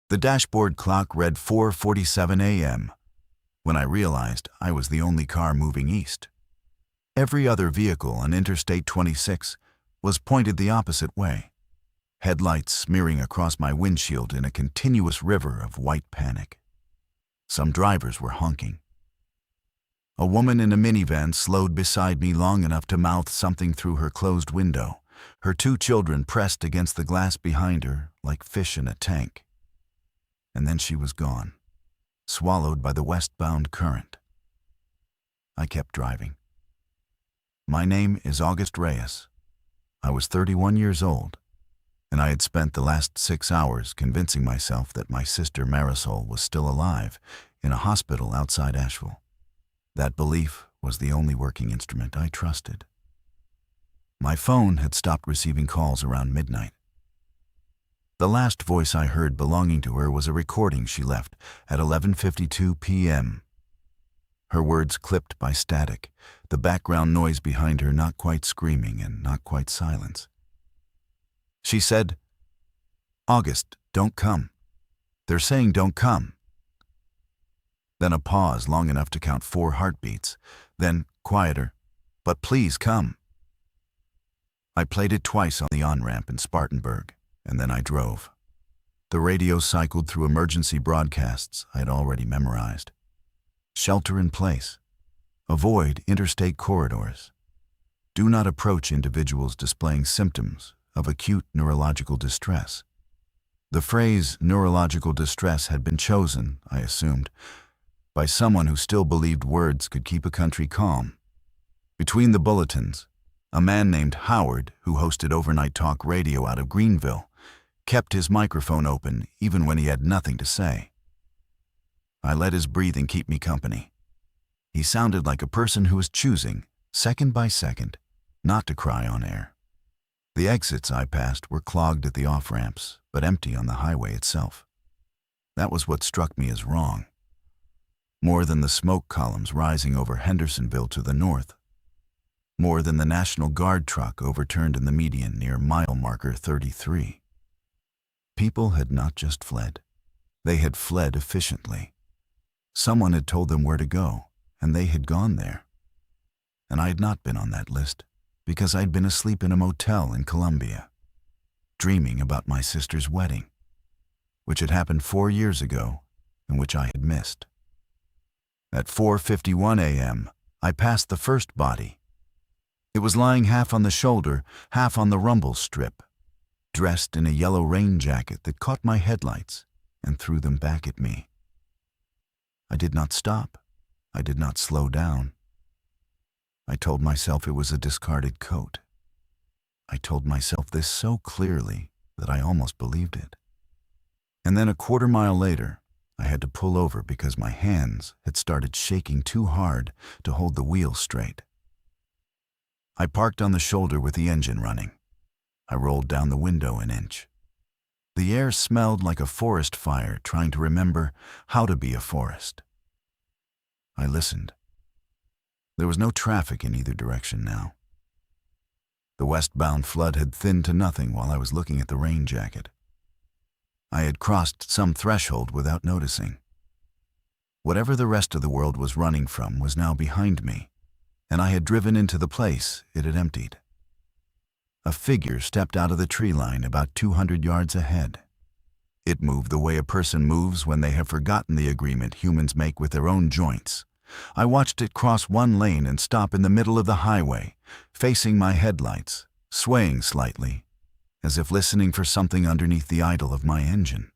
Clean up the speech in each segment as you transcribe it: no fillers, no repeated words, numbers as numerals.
The dashboard clock read 4:47 a.m. when I realized I was the only car moving east. Every other vehicle on Interstate 26 was pointed the opposite way, headlights smearing across my windshield in a continuous river of white panic. Some drivers were honking. A woman in a minivan slowed beside me long enough to mouth something through her closed window, her two children pressed against the glass behind her like fish in a tank. And then she was gone, swallowed by the westbound current. I kept driving. My name is August Reyes. I was 31 years old, and I had spent the last 6 hours convincing myself that my sister Marisol was still alive in a hospital outside Asheville. That belief was the only working instrument I trusted. My phone had stopped receiving calls around midnight. The last voice I heard belonging to her was a recording she left at 11:52 p.m. Her words clipped by static, the background noise behind her not quite screaming and not quite silence. She said, "August, don't come. They're saying don't come." Then a pause long enough to count 4 heartbeats, then quieter, "But please come." I played it twice on the on-ramp in Spartanburg, and then I drove. The radio cycled through emergency broadcasts I had already memorized. Shelter in place. Avoid interstate corridors. Do not approach individuals displaying symptoms of acute neurological distress. The phrase neurological distress had been chosen, I assumed, by someone who still believed words could keep a country calm. Between the bulletins, a man named Howard, who hosted overnight talk radio out of Greenville, kept his microphone open even when he had nothing to say. I let his breathing keep me company. He sounded like a person who was choosing, second by second, not to cry on air. The exits I passed were clogged at the off-ramps, but empty on the highway itself. That was what struck me as wrong. More than the smoke columns rising over Hendersonville to the north. More than the National Guard truck overturned in the median near mile marker 33. People had not just fled. They had fled efficiently. Someone had told them where to go, and they had gone there. And I had not been on that list, because I'd been asleep in a motel in Columbia, dreaming about my sister's wedding, which had happened 4 years ago and which I had missed. At 4:51 a.m., I passed the first body. It was lying half on the shoulder, half on the rumble strip, dressed in a yellow rain jacket that caught my headlights and threw them back at me. I did not stop. I did not slow down. I told myself it was a discarded coat. I told myself this so clearly that I almost believed it. And then a quarter mile later, I had to pull over because my hands had started shaking too hard to hold the wheel straight. I parked on the shoulder with the engine running. I rolled down the window an inch. The air smelled like a forest fire trying to remember how to be a forest. I listened. There was no traffic in either direction now. The westbound flood had thinned to nothing while I was looking at the rain jacket. I had crossed some threshold without noticing. Whatever the rest of the world was running from was now behind me, and I had driven into the place it had emptied. A figure stepped out of the tree line about 200 yards ahead. It moved the way a person moves when they have forgotten the agreement humans make with their own joints. I watched it cross one lane and stop in the middle of the highway, facing my headlights, swaying slightly, as if listening for something underneath the idle of my engine.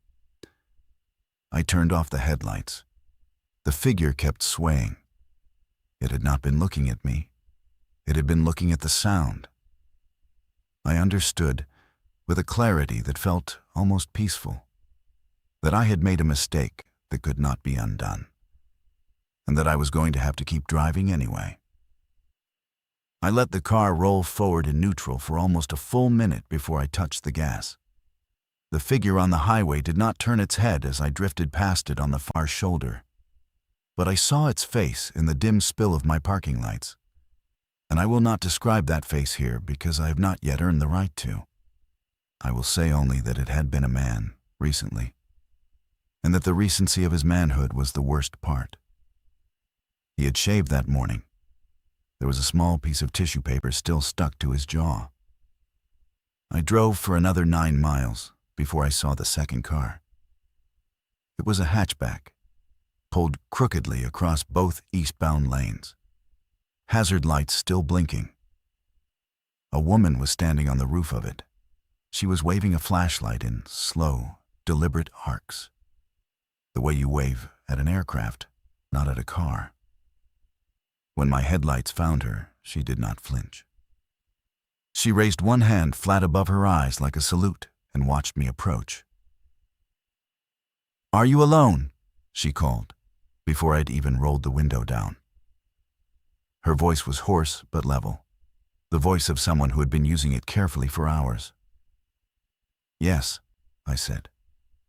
I turned off the headlights. The figure kept swaying. It had not been looking at me. It had been looking at the sound. I understood, with a clarity that felt almost peaceful, that I had made a mistake that could not be undone, and that I was going to have to keep driving anyway. I let the car roll forward in neutral for almost a full minute before I touched the gas. The figure on the highway did not turn its head as I drifted past it on the far shoulder, but I saw its face in the dim spill of my parking lights. And I will not describe that face here because I have not yet earned the right to. I will say only that it had been a man, recently. and that the recency of his manhood was the worst part. He had shaved that morning. There was a small piece of tissue paper still stuck to his jaw. I drove for another 9 miles before I saw the second car. It was a hatchback, pulled crookedly across both eastbound lanes, hazard lights still blinking. A woman was standing on the roof of it. She was waving a flashlight in slow, deliberate arcs, the way you wave at an aircraft, not at a car. When my headlights found her, she did not flinch. She raised one hand flat above her eyes like a salute and watched me approach. "Are you alone?" she called, before I'd even rolled the window down. Her voice was hoarse but level, the voice of someone who had been using it carefully for hours. "Yes," I said.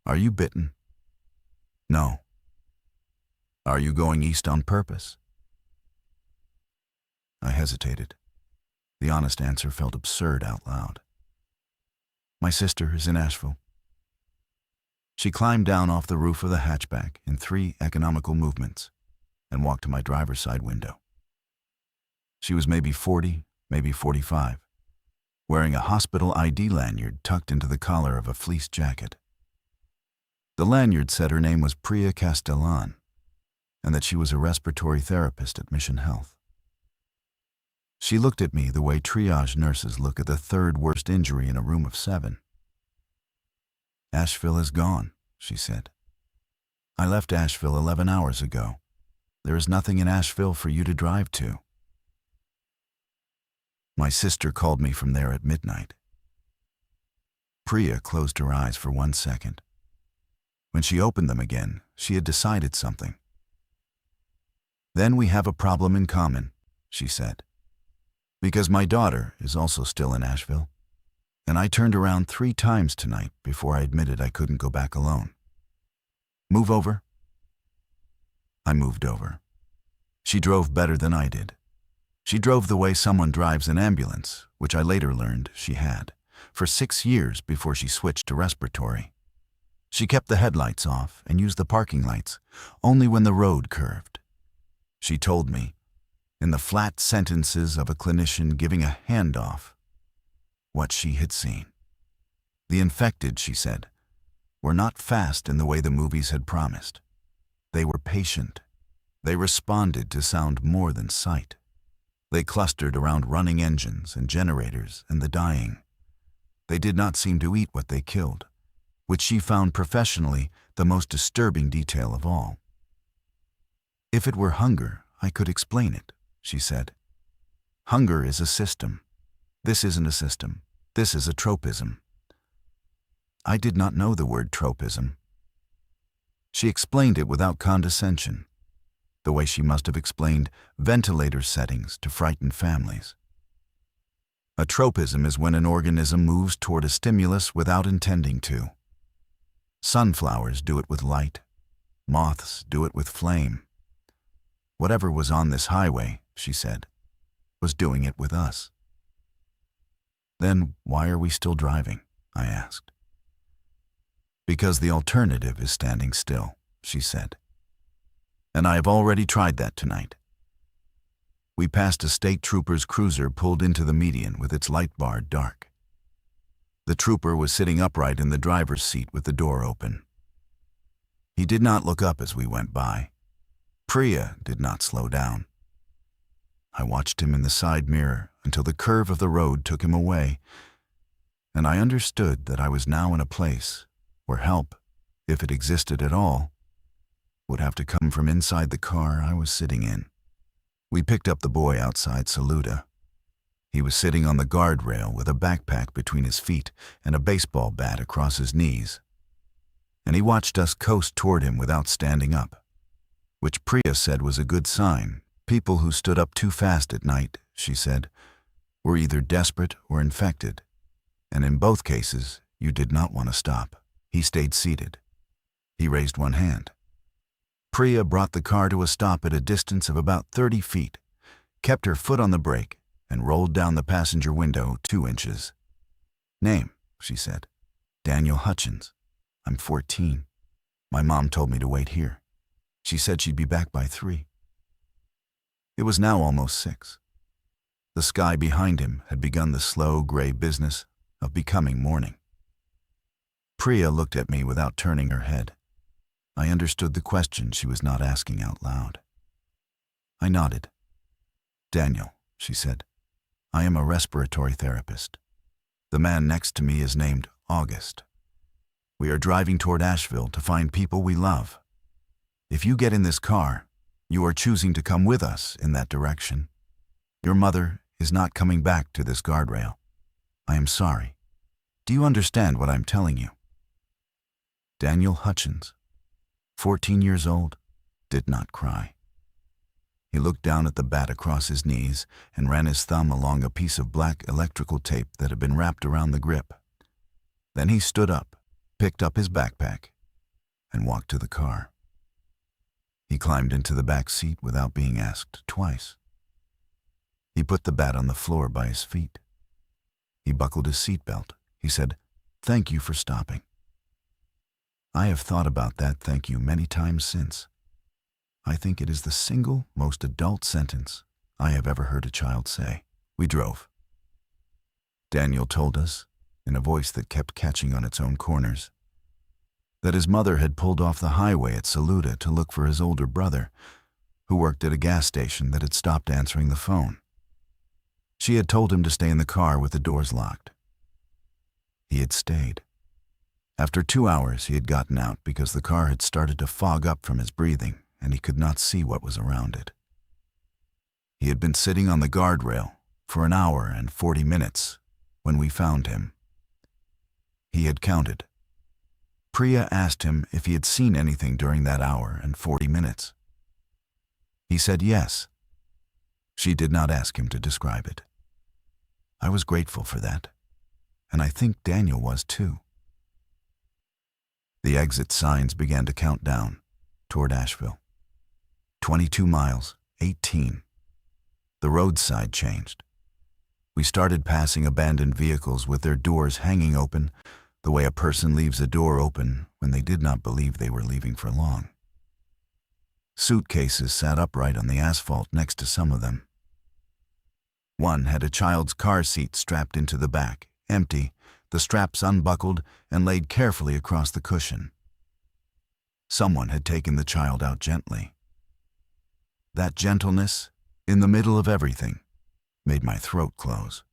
"Are you bitten?" "No." "Are you going east on purpose?" I hesitated. The honest answer felt absurd out loud. "My sister is in Asheville." She climbed down off the roof of the hatchback in 3 economical movements and walked to my driver's side window. She was maybe 40, maybe 45, wearing a hospital ID lanyard tucked into the collar of a fleece jacket. The lanyard said her name was Priya Castellan and that she was a respiratory therapist at Mission Health. She looked at me the way triage nurses look at the 3rd worst injury in a room of 7. "Asheville is gone," she said. "I left Asheville 11 hours ago. There is nothing in Asheville for you to drive to." My sister called me from there at midnight. Priya closed her eyes for 1 second. When she opened them again, she had decided something. "Then we have a problem in common," she said. "Because my daughter is also still in Asheville, and I turned around 3 times tonight before I admitted I couldn't go back alone. Move over?" I moved over. She drove better than I did. She drove the way someone drives an ambulance, which I later learned she had, for 6 years before she switched to respiratory. She kept the headlights off and used the parking lights only when the road curved. She told me, in the flat sentences of a clinician giving a handoff, what she had seen. The infected, she said, were not fast in the way the movies had promised. They were patient. They responded to sound more than sight. They clustered around running engines and generators and the dying. They did not seem to eat what they killed, which she found professionally the most disturbing detail of all. "If it were hunger, I could explain it," she said. "Hunger is a system. This isn't a system. This is a tropism." I did not know the word tropism. She explained it without condescension, the way she must have explained ventilator settings to frightened families. A tropism is when an organism moves toward a stimulus without intending to. Sunflowers do it with light. Moths do it with flame. Whatever was on this highway, she said, was doing it with us. "Then why are we still driving?" I asked. "Because the alternative is standing still," she said. "And I have already tried that tonight." We passed a state trooper's cruiser pulled into the median with its light bar dark. The trooper was sitting upright in the driver's seat with the door open. He did not look up as we went by. Priya did not slow down. I watched him in the side mirror until the curve of the road took him away, and I understood that I was now in a place where help, if it existed at all, would have to come from inside the car I was sitting in. We picked up the boy outside Saluda. He was sitting on the guardrail with a backpack between his feet and a baseball bat across his knees, and he watched us coast toward him without standing up, which Priya said was a good sign. People who stood up too fast at night, she said, were either desperate or infected, and in both cases, you did not want to stop. He stayed seated. He raised one hand. Priya brought the car to a stop at a distance of about 30 feet, kept her foot on the brake, and rolled down the passenger window 2 inches. "Name," she said. "Daniel Hutchins. I'm 14. My mom told me to wait here. She said she'd be back by 3. It was now almost 6. The sky behind him had begun the slow, gray business of becoming morning. Priya looked at me without turning her head. I understood the question she was not asking out loud. I nodded. "Daniel," she said, "I am a respiratory therapist. The man next to me is named August. We are driving toward Asheville to find people we love. If you get in this car, you are choosing to come with us in that direction. Your mother is not coming back to this guardrail. I am sorry. Do you understand what I'm telling you?" Daniel Hutchins, 14 years old, did not cry. He looked down at the bat across his knees and ran his thumb along a piece of black electrical tape that had been wrapped around the grip. Then he stood up, picked up his backpack, and walked to the car. He climbed into the back seat without being asked twice. He put the bat on the floor by his feet. He buckled his seatbelt. He said, "Thank you for stopping." I have thought about that thank you many times since. I think it is the single most adult sentence I have ever heard a child say. We drove. Daniel told us, in a voice that kept catching on its own corners, that his mother had pulled off the highway at Saluda to look for his older brother, who worked at a gas station that had stopped answering the phone. She had told him to stay in the car with the doors locked. He had stayed. After 2 hours, he had gotten out because the car had started to fog up from his breathing, and he could not see what was around it. He had been sitting on the guardrail for 1 hour and 40 minutes when we found him. He had counted. Priya asked him if he had seen anything during that hour and 40 minutes. He said yes. She did not ask him to describe it. I was grateful for that, and I think Daniel was too. The exit signs began to count down toward Asheville. 22 miles, 18. The roadside changed. We started passing abandoned vehicles with their doors hanging open, the way a person leaves a door open when they did not believe they were leaving for long. Suitcases sat upright on the asphalt next to some of them. One had a child's car seat strapped into the back, empty, the straps unbuckled and laid carefully across the cushion. Someone had taken the child out gently. That gentleness, in the middle of everything, made my throat close.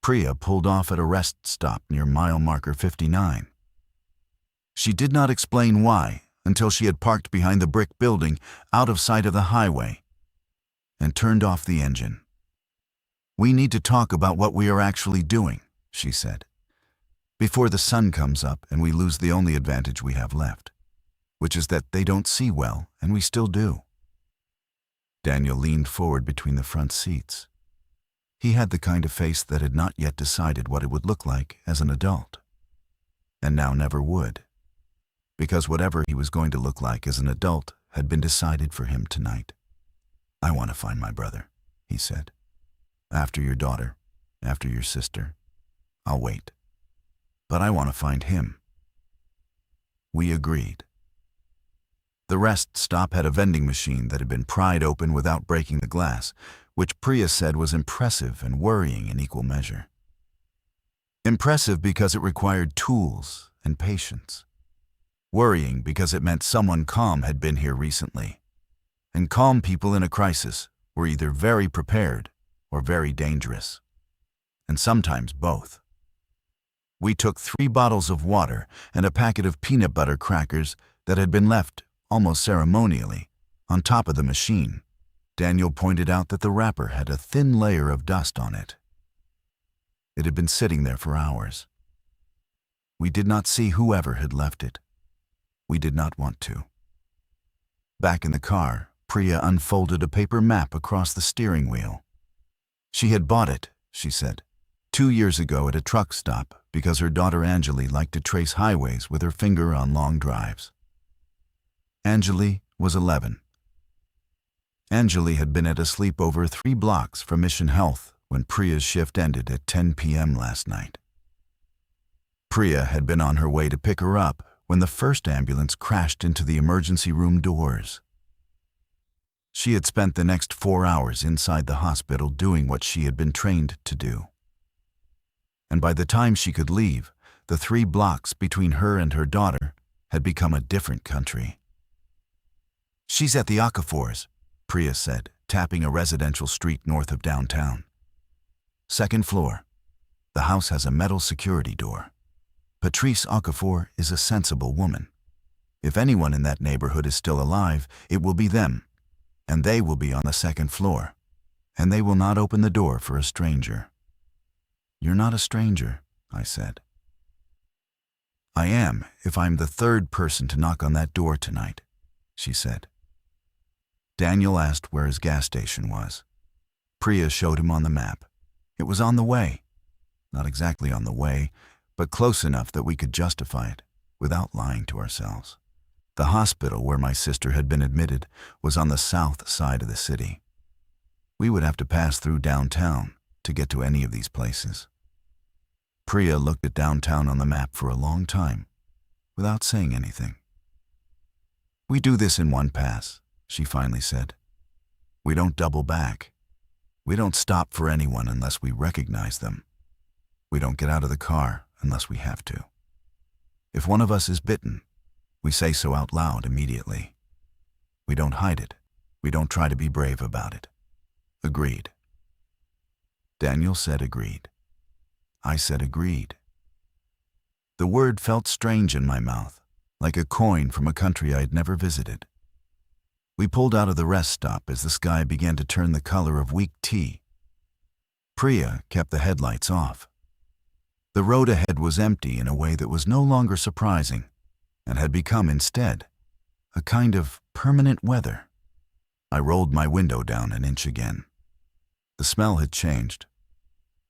Priya pulled off at a rest stop near mile marker 59. She did not explain why until she had parked behind the brick building out of sight of the highway and turned off the engine. "We need to talk about what we are actually doing," she said, "before the sun comes up and we lose the only advantage we have left, which is that they don't see well and we still do." Daniel leaned forward between the front seats. He had the kind of face that had not yet decided what it would look like as an adult, and now never would, because whatever he was going to look like as an adult had been decided for him tonight. "I want to find my brother," he said. "After your daughter, after your sister, I'll wait. But I want to find him." We agreed. The rest stop had a vending machine that had been pried open without breaking the glass, which Priya said was impressive and worrying in equal measure. Impressive because it required tools and patience. Worrying because it meant someone calm had been here recently. And calm people in a crisis were either very prepared or very dangerous, and sometimes both. We took 3 bottles of water and a packet of peanut butter crackers that had been left, almost ceremonially, on top of the machine. Daniel pointed out that the wrapper had a thin layer of dust on it. It had been sitting there for hours. We did not see whoever had left it. We did not want to. Back in the car, Priya unfolded a paper map across the steering wheel. She had bought it, she said, 2 years ago at a truck stop because her daughter Anjali liked to trace highways with her finger on long drives. Anjali was 11. Anjali had been at a sleepover 3 blocks from Mission Health when Priya's shift ended at 10 p.m. last night. Priya had been on her way to pick her up when the first ambulance crashed into the emergency room doors. She had spent the next 4 hours inside the hospital doing what she had been trained to do. And by the time she could leave, the 3 blocks between her and her daughter had become a different country. "She's at the Ocafors," Priya said, tapping a residential street north of downtown. "Second floor. The house has a metal security door. Patrice Okafor is a sensible woman. If anyone in that neighborhood is still alive, it will be them, and they will be on the second floor, and they will not open the door for a stranger." "You're not a stranger," I said. "I am if I'm the 3rd person to knock on that door tonight," she said. Daniel asked where his gas station was. Priya showed him on the map. It was on the way. Not exactly on the way, but close enough that we could justify it, without lying to ourselves. The hospital where my sister had been admitted was on the south side of the city. We would have to pass through downtown to get to any of these places. Priya looked at downtown on the map for a long time, without saying anything. "We do this in one pass," she finally said. "We don't double back. We don't stop for anyone unless we recognize them. We don't get out of the car unless we have to. If one of us is bitten, we say so out loud immediately. We don't hide it. We don't try to be brave about it." "Agreed." Daniel said agreed. I said agreed. The word felt strange in my mouth, like a coin from a country I had never visited. We pulled out of the rest stop as the sky began to turn the color of weak tea. Priya kept the headlights off. The road ahead was empty in a way that was no longer surprising, and had become instead a kind of permanent weather. I rolled my window down an inch again. The smell had changed.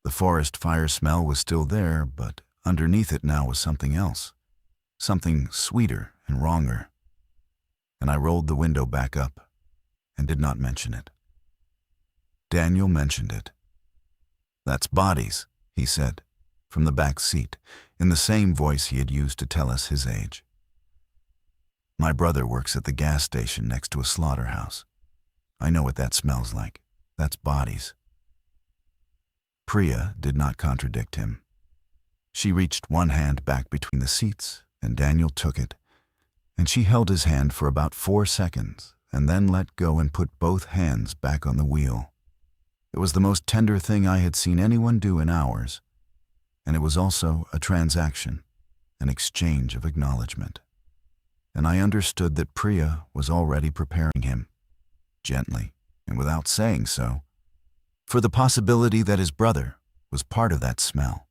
The forest fire smell was still there, but underneath it now was something else, something sweeter and wronger. And I rolled the window back up and did not mention it. Daniel mentioned it. "That's bodies," he said, from the back seat, in the same voice he had used to tell us his age. "My brother works at the gas station next to a slaughterhouse. I know what that smells like. That's bodies." Priya did not contradict him. She reached one hand back between the seats, and Daniel took it, and she held his hand for about 4 seconds, and then let go and put both hands back on the wheel. It was the most tender thing I had seen anyone do in hours, and it was also a transaction, an exchange of acknowledgement. And I understood that Priya was already preparing him, gently and without saying so, for the possibility that his brother was part of that smell.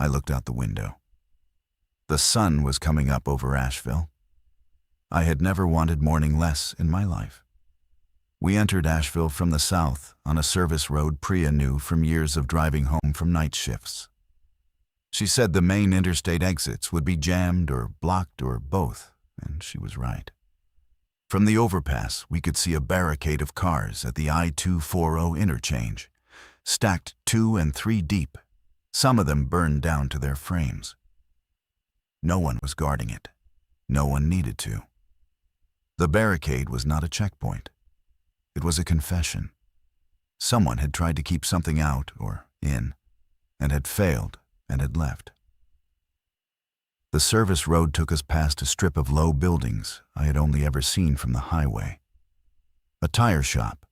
I looked out the window. The sun was coming up over Asheville. I had never wanted morning less in my life. We entered Asheville from the south on a service road Priya knew from years of driving home from night shifts. She said the main interstate exits would be jammed or blocked or both, and she was right. From the overpass, we could see a barricade of cars at the I-240 interchange, stacked 2 and 3 deep, some of them burned down to their frames. No one was guarding it. No one needed to. The barricade was not a checkpoint. It was a confession. Someone had tried to keep something out or in, and had failed and had left. The service road took us past a strip of low buildings I had only ever seen from the highway. A tire shop,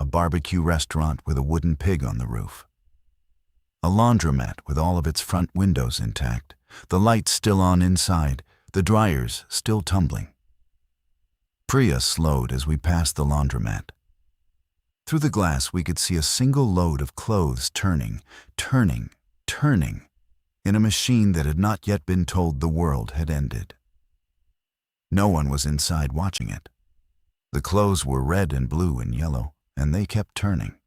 a barbecue restaurant with a wooden pig on the roof, a laundromat with all of its front windows intact, the lights still on inside, the dryers still tumbling. Priya slowed as we passed the laundromat. Through the glass we could see a single load of clothes turning, in a machine that had not yet been told the world had ended. No one was inside watching it. The clothes were red and blue and yellow, and they kept turning.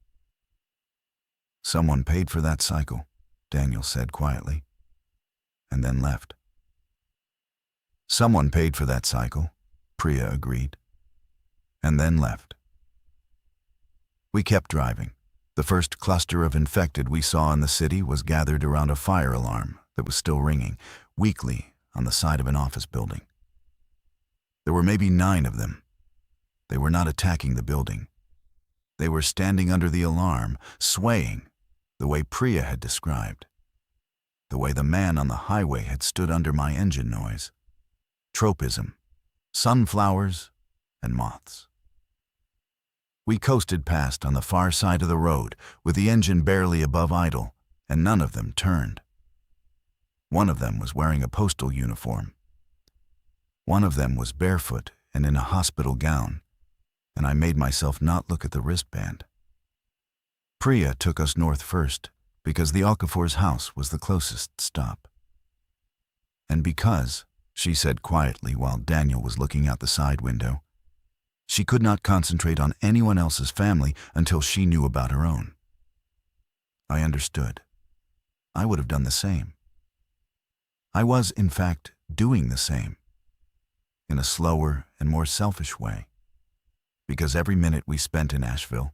"Someone paid for that cycle," Daniel said quietly, and then left. "Someone paid for that cycle," Priya agreed, and then left. We kept driving. The first cluster of infected we saw in the city was gathered around a fire alarm that was still ringing, weakly, on the side of an office building. There were maybe 9 of them. They were not attacking the building. They were standing under the alarm, swaying, the way Priya had described. The way the man on the highway had stood under my engine noise. Tropism, sunflowers, and moths. We coasted past on the far side of the road, with the engine barely above idle, and none of them turned. One of them was wearing a postal uniform. One of them was barefoot and in a hospital gown, and I made myself not look at the wristband. Priya took us north first, because the Okafor's house was the closest stop. And because, she said quietly while Daniel was looking out the side window, she could not concentrate on anyone else's family until she knew about her own. I understood. I would have done the same. I was, in fact, doing the same, in a slower and more selfish way, because every minute we spent in Asheville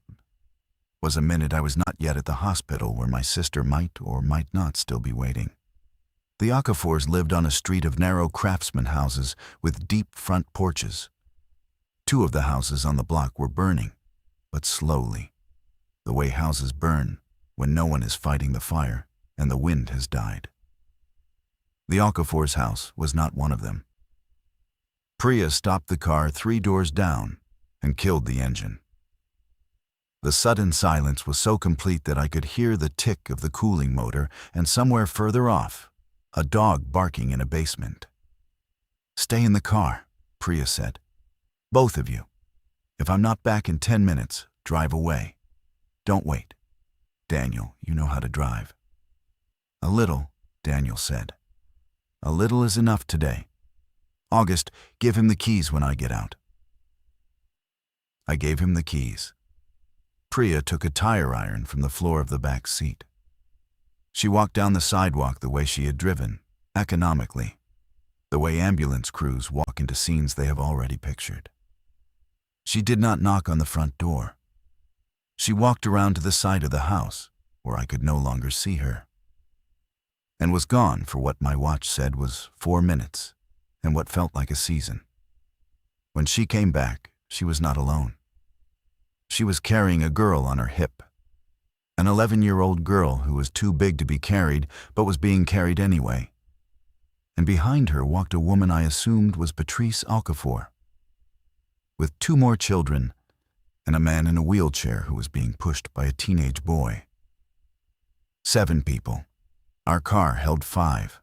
was a minute I was not yet at the hospital where my sister might or might not still be waiting. The Okafors lived on a street of narrow craftsman houses with deep front porches. 2 of the houses on the block were burning, but slowly, the way houses burn when no one is fighting the fire and the wind has died. The Okafor's house was not one of them. Priya stopped the car 3 doors down and killed the engine. The sudden silence was so complete that I could hear the tick of the cooling motor and somewhere further off, a dog barking in a basement. "Stay in the car," Priya said. "Both of you. If I'm not back in 10 minutes, drive away. Don't wait. Daniel, you know how to drive." "A little," Daniel said. "A little is enough today. August, give him the keys when I get out." I gave him the keys. Priya took a tire iron from the floor of the back seat. She walked down the sidewalk the way she had driven, economically, the way ambulance crews walk into scenes they have already pictured. She did not knock on the front door. She walked around to the side of the house, where I could no longer see her, and was gone for what my watch said was 4 minutes, and what felt like a season. When she came back, she was not alone. She was carrying a girl on her hip, an 11-year-old girl who was too big to be carried but was being carried anyway. And behind her walked a woman I assumed was Patrice Okafor, with 2 more children and a man in a wheelchair who was being pushed by a teenage boy. 7 people. Our car held 5.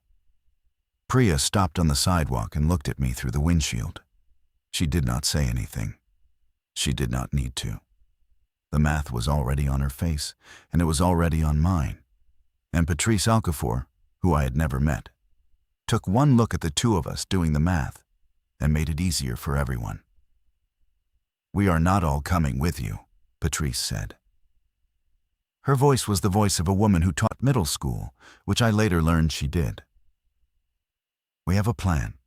Priya stopped on the sidewalk and looked at me through the windshield. She did not say anything. She did not need to. The math was already on her face, and it was already on mine. And Patrice Okafor, who I had never met, took one look at the 2 of us doing the math and made it easier for everyone. "We are not all coming with you," Patrice said. Her voice was the voice of a woman who taught middle school, which I later learned she did. "We have a plan.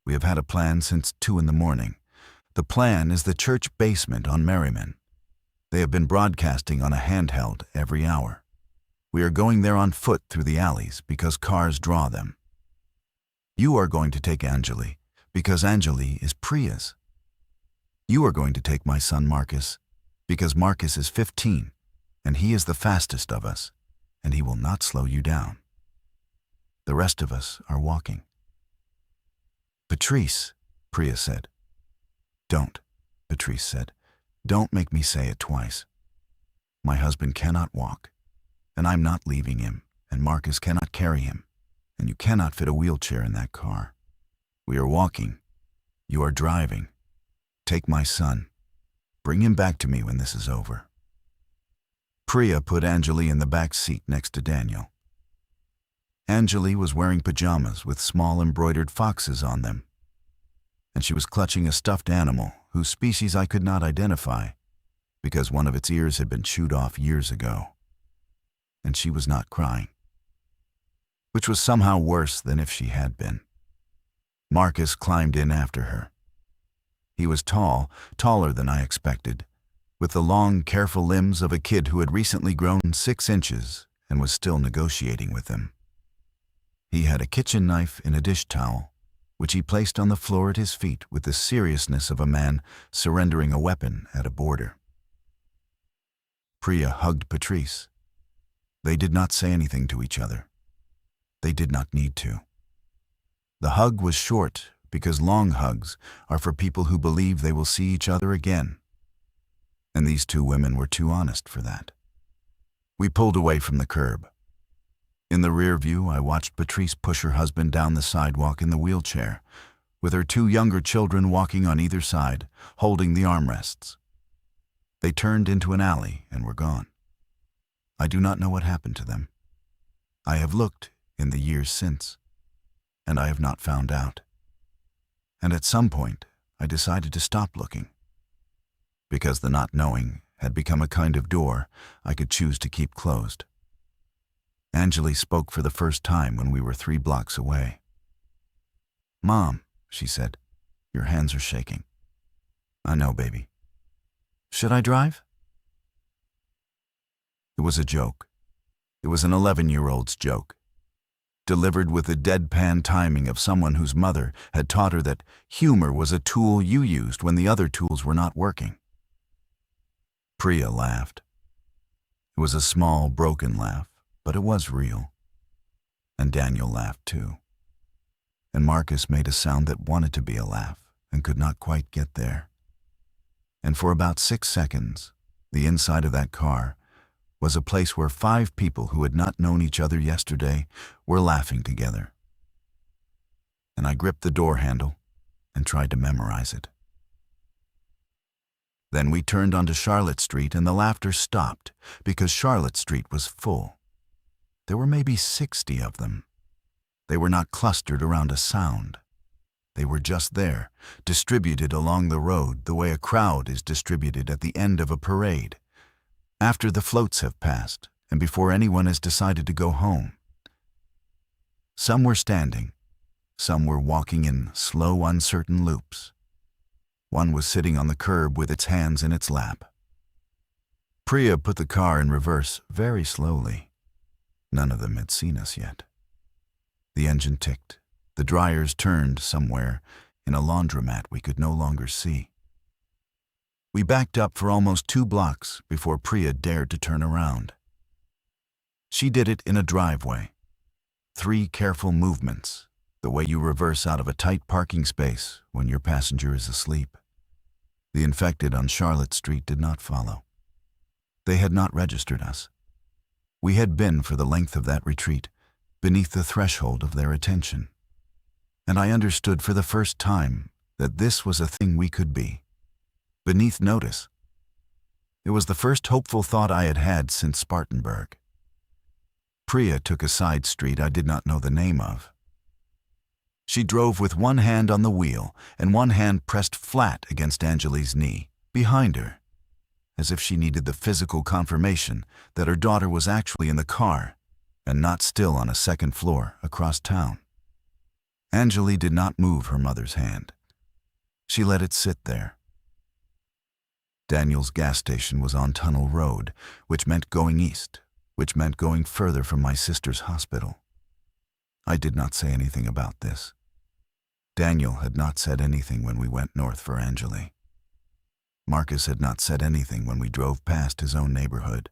We have had a plan since 2 in the morning. The plan is the church basement on Merriman. They have been broadcasting on a handheld every hour. We are going there on foot through the alleys because cars draw them. You are going to take Anjali because Anjali is Priya's. You are going to take my son Marcus because Marcus is 15 and he is the fastest of us and he will not slow you down. The rest of us are walking." "Patrice," Priya said. "Don't," Patrice said. "Don't make me say it twice. My husband cannot walk, and I'm not leaving him, and Marcus cannot carry him, and you cannot fit a wheelchair in that car. We are walking. You are driving. Take my son. Bring him back to me when this is over." Priya put Anjali in the back seat next to Daniel. Anjali was wearing pajamas with small embroidered foxes on them, and she was clutching a stuffed animal whose species I could not identify because one of its ears had been chewed off years ago. And she was not crying, which was somehow worse than if she had been. Marcus climbed in after her. He was tall, taller than I expected, with the long, careful limbs of a kid who had recently grown 6 inches and was still negotiating with them. He had a kitchen knife in a dish towel, which he placed on the floor at his feet with the seriousness of a man surrendering a weapon at a border. Priya hugged Patrice. They did not say anything to each other. They did not need to. The hug was short because long hugs are for people who believe they will see each other again. And these two women were too honest for that. We pulled away from the curb. In the rear view, I watched Patrice push her husband down the sidewalk in the wheelchair, with her two younger children walking on either side, holding the armrests. They turned into an alley and were gone. I do not know what happened to them. I have looked in the years since, and I have not found out. And at some point, I decided to stop looking, because the not knowing had become a kind of door I could choose to keep closed. Anjali spoke for the first time when we were 3 blocks away. "Mom," she said, "your hands are shaking." "I know, baby. Should I drive?" It was a joke. It was an 11-year-old's joke, delivered with the deadpan timing of someone whose mother had taught her that humor was a tool you used when the other tools were not working. Priya laughed. It was a small, broken laugh, but it was real. And Daniel laughed too. And Marcus made a sound that wanted to be a laugh and could not quite get there. And for about 6 seconds, the inside of that car was a place where 5 people who had not known each other yesterday were laughing together. And I gripped the door handle and tried to memorize it. Then we turned onto Charlotte Street and the laughter stopped because Charlotte Street was full. There were maybe 60 of them. They were not clustered around a sound. They were just there, distributed along the road the way a crowd is distributed at the end of a parade, after the floats have passed and before anyone has decided to go home. Some were standing. Some were walking in slow, uncertain loops. One was sitting on the curb with its hands in its lap. Priya put the car in reverse very slowly. None of them had seen us yet. The engine ticked. The dryers turned somewhere in a laundromat we could no longer see. We backed up for almost 2 blocks before Priya dared to turn around. She did it in a driveway. 3 careful movements, the way you reverse out of a tight parking space when your passenger is asleep. The infected on Charlotte Street did not follow. They had not registered us. We had been, for the length of that retreat, beneath the threshold of their attention. And I understood for the first time that this was a thing we could be. Beneath notice. It was the first hopeful thought I had had since Spartanburg. Priya took a side street I did not know the name of. She drove with one hand on the wheel and one hand pressed flat against Anjali's knee, behind her, as if she needed the physical confirmation that her daughter was actually in the car and not still on a second floor across town. Anjali did not move her mother's hand. She let it sit there. Daniel's gas station was on Tunnel Road, which meant going east, which meant going further from my sister's hospital. I did not say anything about this. Daniel had not said anything when we went north for Anjali. Marcus had not said anything when we drove past his own neighborhood.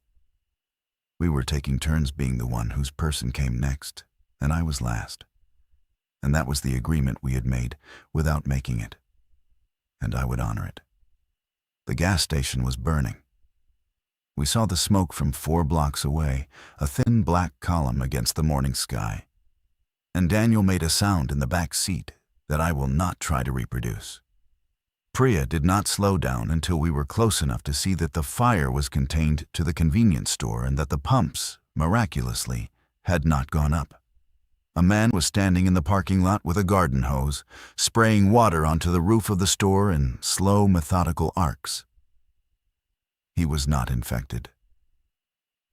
We were taking turns being the one whose person came next, and I was last. And that was the agreement we had made without making it. And I would honor it. The gas station was burning. We saw the smoke from 4 blocks away, a thin black column against the morning sky. And Daniel made a sound in the back seat that I will not try to reproduce. Priya did not slow down until we were close enough to see that the fire was contained to the convenience store and that the pumps, miraculously, had not gone up. A man was standing in the parking lot with a garden hose, spraying water onto the roof of the store in slow, methodical arcs. He was not infected.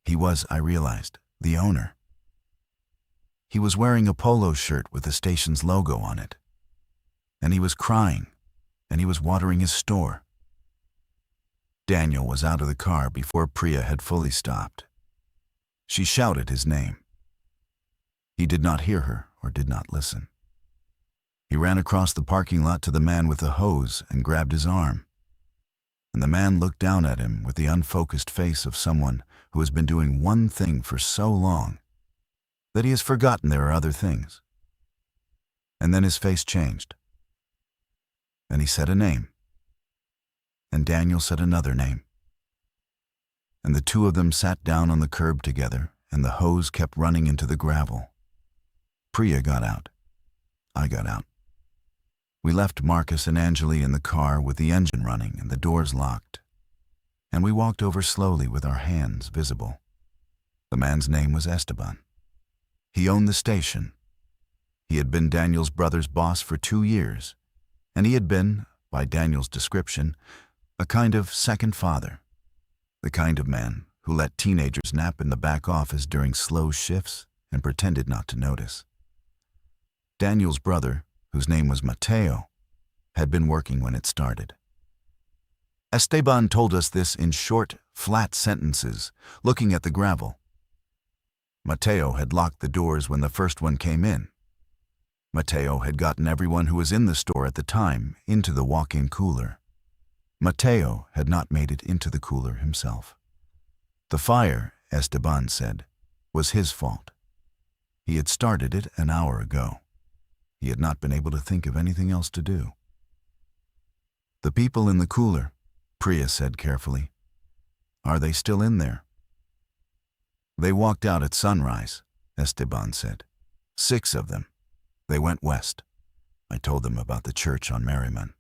He was, I realized, the owner. He was wearing a polo shirt with the station's logo on it. And he was crying, and he was watering his store. Daniel was out of the car before Priya had fully stopped. She shouted his name. He did not hear her or did not listen. He ran across the parking lot to the man with the hose and grabbed his arm. And the man looked down at him with the unfocused face of someone who has been doing one thing for so long that he has forgotten there are other things. And then his face changed. And he said a name. And Daniel said another name. And the two of them sat down on the curb together, and the hose kept running into the gravel. Priya got out. I got out. We left Marcus and Angeli in the car with the engine running and the doors locked. And we walked over slowly with our hands visible. The man's name was Esteban. He owned the station. He had been Daniel's brother's boss for 2 years, and he had been, by Daniel's description, a kind of second father, the kind of man who let teenagers nap in the back office during slow shifts and pretended not to notice. Daniel's brother, whose name was Mateo, had been working when it started. Esteban told us this in short, flat sentences, looking at the gravel. Mateo had locked the doors when the first one came in. Mateo had gotten everyone who was in the store at the time into the walk-in cooler. Mateo had not made it into the cooler himself. The fire, Esteban said, was his fault. He had started it an hour ago. He had not been able to think of anything else to do. The people in the cooler, Priya said carefully. Are they still in there? They walked out at sunrise, Esteban said. 6 of them. They went west. I told them about the church on Merriman.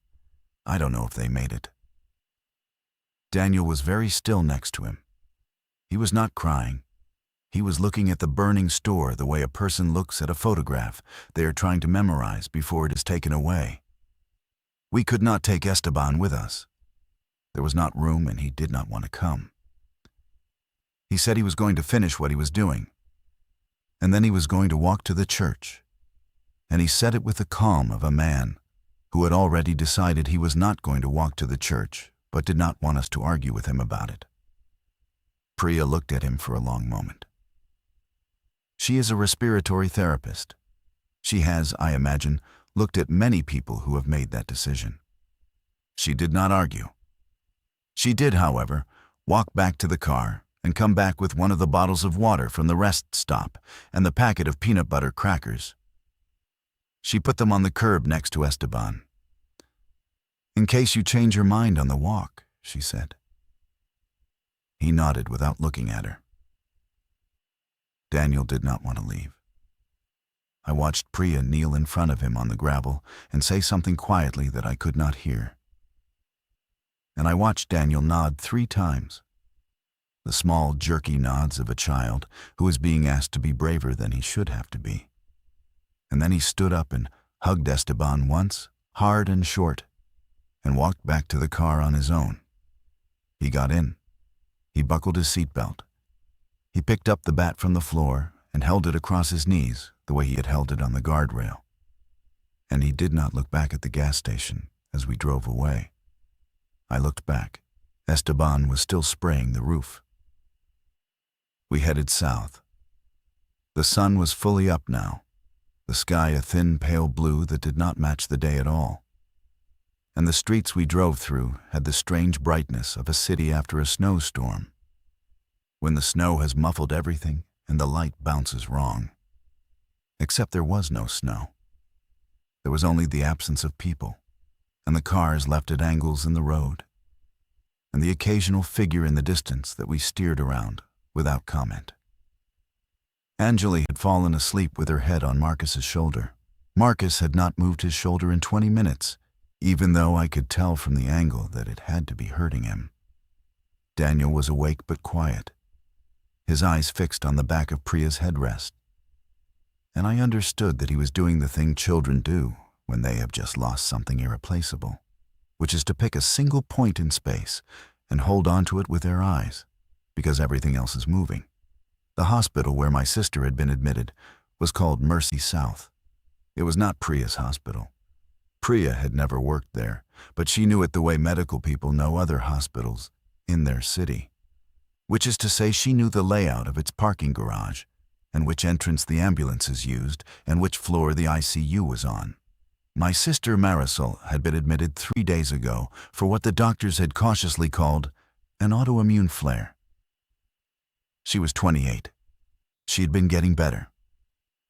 I don't know if they made it. Daniel was very still next to him. He was not crying. He was looking at the burning store the way a person looks at a photograph they are trying to memorize before it is taken away. We could not take Esteban with us. There was not room, and he did not want to come. He said he was going to finish what he was doing, and then he was going to walk to the church. And he said it with the calm of a man who had already decided he was not going to walk to the church, but did not want us to argue with him about it. Priya looked at him for a long moment. She is a respiratory therapist. She has, I imagine, looked at many people who have made that decision. She did not argue. She did, however, walk back to the car and come back with one of the bottles of water from the rest stop and the packet of peanut butter crackers. She put them on the curb next to Esteban. In case you change your mind on the walk, she said. He nodded without looking at her. Daniel did not want to leave. I watched Priya kneel in front of him on the gravel and say something quietly that I could not hear. And I watched Daniel nod 3 times. The small, jerky nods of a child who is being asked to be braver than he should have to be. And then he stood up and hugged Esteban once, hard and short, and walked back to the car on his own. He got in. He buckled his seatbelt. He picked up the bat from the floor and held it across his knees the way he had held it on the guardrail. And he did not look back at the gas station as we drove away. I looked back. Esteban was still spraying the roof. We headed south. The sun was fully up now, the sky a thin pale blue that did not match the day at all. And the streets we drove through had the strange brightness of a city after a snowstorm, when the snow has muffled everything and the light bounces wrong. Except there was no snow. There was only the absence of people, and the cars left at angles in the road, and the occasional figure in the distance that we steered around without comment. Angeli had fallen asleep with her head on Marcus's shoulder. Marcus had not moved his shoulder in 20 minutes, even though I could tell from the angle that it had to be hurting him. Daniel was awake but quiet, his eyes fixed on the back of Priya's headrest. And I understood that he was doing the thing children do when they have just lost something irreplaceable, which is to pick a single point in space and hold on to it with their eyes, because everything else is moving. The hospital where my sister had been admitted was called Mercy South. It was not Priya's hospital. Priya had never worked there, but she knew it the way medical people know other hospitals in their city, which is to say she knew the layout of its parking garage and which entrance the ambulances used, and which floor the ICU was on. My sister Marisol had been admitted 3 days ago for what the doctors had cautiously called an autoimmune flare. She was 28. She had been getting better.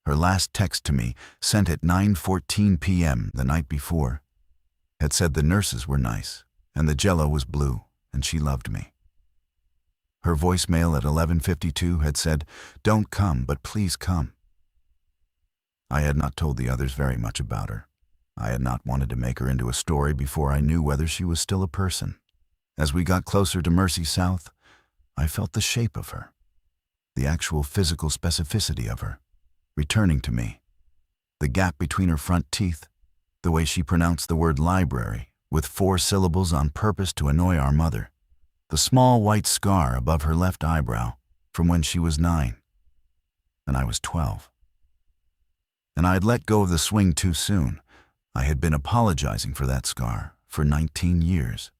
Her last text to me, sent at 9:14 p.m. the night before, had said the nurses were nice, and the jello was blue, and she loved me. Her voicemail at 11:52 had said, "Don't come, but please come." I had not told the others very much about her. I had not wanted to make her into a story before I knew whether she was still a person. As we got closer to Mercy South, I felt the shape of her, the actual physical specificity of her, returning to me. The gap between her front teeth, the way she pronounced the word library with 4 syllables on purpose to annoy our mother, the small white scar above her left eyebrow from when she was 9 and I was 12. And I had let go of the swing too soon. I had been apologizing for that scar for 19 years.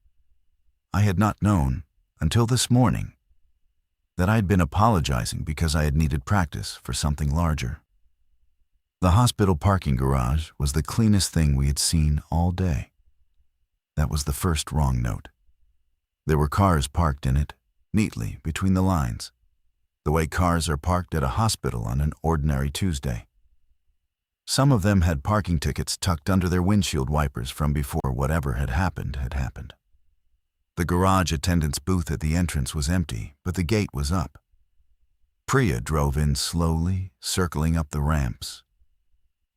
I had not known, until this morning, that I had been apologizing because I had needed practice for something larger. The hospital parking garage was the cleanest thing we had seen all day. That was the first wrong note. There were cars parked in it, neatly between the lines, the way cars are parked at a hospital on an ordinary Tuesday. Some of them had parking tickets tucked under their windshield wipers from before whatever had happened had happened. The garage attendant's booth at the entrance was empty, but the gate was up. Priya drove in slowly, circling up the ramps.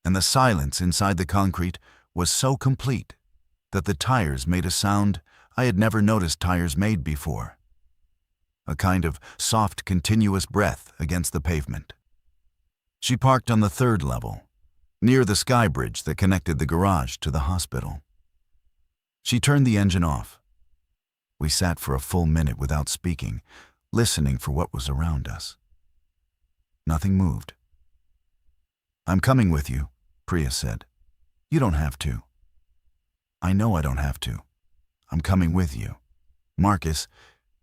And the silence inside the concrete was so complete that the tires made a sound I had never noticed tires made before. A kind of soft, continuous breath against the pavement. She parked on the 3rd level, near the sky bridge that connected the garage to the hospital. She turned the engine off. We sat for a full minute without speaking, listening for what was around us. Nothing moved. "I'm coming with you," Priya said. "You don't have to." "I know I don't have to. I'm coming with you. Marcus,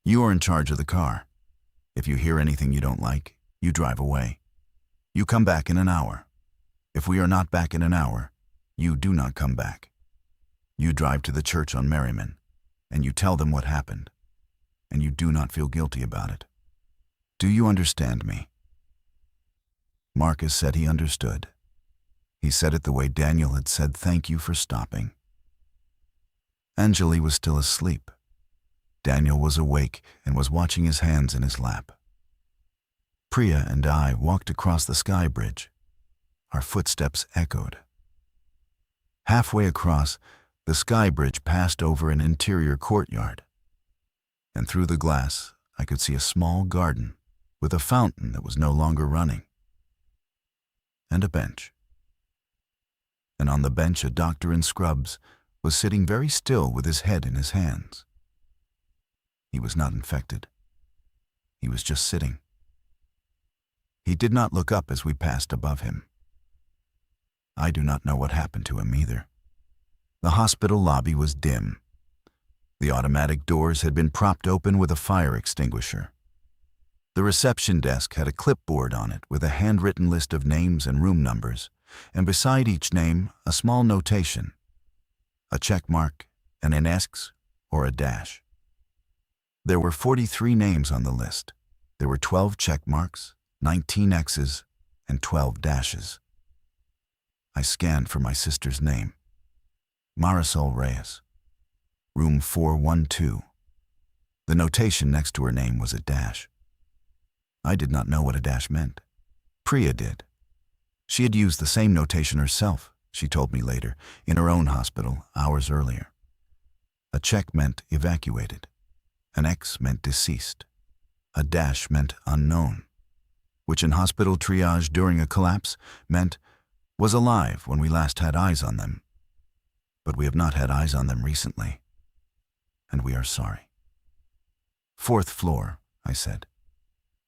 you are in charge of the car. If you hear anything you don't like, you drive away. You come back in an hour. If we are not back in an hour, you do not come back. You drive to the church on Merriman, and you tell them what happened, and you do not feel guilty about it. Do you understand me?" Marcus said he understood. He said it the way Daniel had said thank you for stopping. Anjali was still asleep. Daniel was awake and was watching his hands in his lap. Priya and I walked across the sky bridge. Our footsteps echoed. Halfway across, the sky bridge passed over an interior courtyard, and through the glass I could see a small garden with a fountain that was no longer running, and a bench. And on the bench a doctor in scrubs was sitting very still with his head in his hands. He was not infected. He was just sitting. He did not look up as we passed above him. I do not know what happened to him either. The hospital lobby was dim. The automatic doors had been propped open with a fire extinguisher. The reception desk had a clipboard on it with a handwritten list of names and room numbers, and beside each name a small notation, a check mark, and an X or a dash. There were 43 names on the list. There were 12 check marks, 19 X's, and 12 dashes. I scanned for my sister's name. Marisol Reyes. Room 412. The notation next to her name was a dash. I did not know what a dash meant. Priya did. She had used the same notation herself, she told me later, in her own hospital hours earlier. A check meant evacuated. An X meant deceased. A dash meant unknown, which in hospital triage during a collapse meant was alive when we last had eyes on them. But we have not had eyes on them recently, and we are sorry. 4th floor, I said.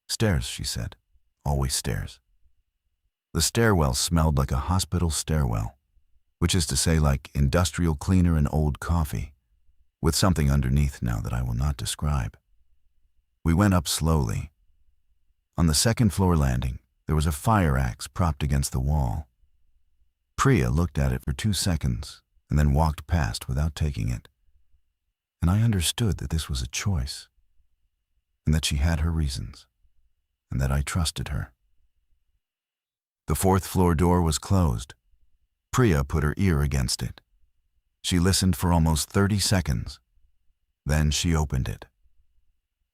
Stairs, she said. Always stairs. The stairwell smelled like a hospital stairwell, which is to say like industrial cleaner and old coffee, with something underneath now that I will not describe. We went up slowly. On the 2nd floor landing, There was a fire axe propped against the wall. Priya looked at it for 2 seconds and then walked past without taking it. And I understood that this was a choice, and that she had her reasons, and that I trusted her. The 4th floor door was closed. Priya put her ear against it. She listened for almost 30 seconds. Then she opened it.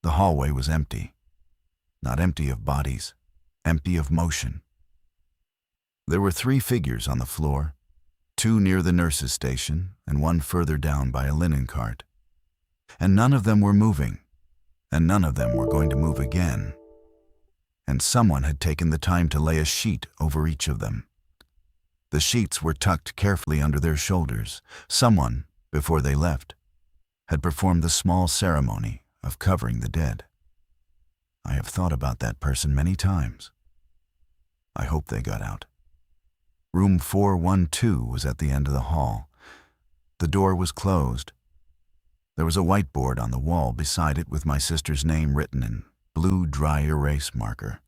The hallway was empty. Not empty of bodies, empty of motion. There were 3 figures on the floor, 2 near the nurse's station and 1 further down by a linen cart. And none of them were moving, and none of them were going to move again. And someone had taken the time to lay a sheet over each of them. The sheets were tucked carefully under their shoulders. Someone, before they left, had performed the small ceremony of covering the dead. I have thought about that person many times. I hope they got out. Room 412 was at the end of the hall. The door was closed. There was a whiteboard on the wall beside it with my sister's name written in blue dry erase marker.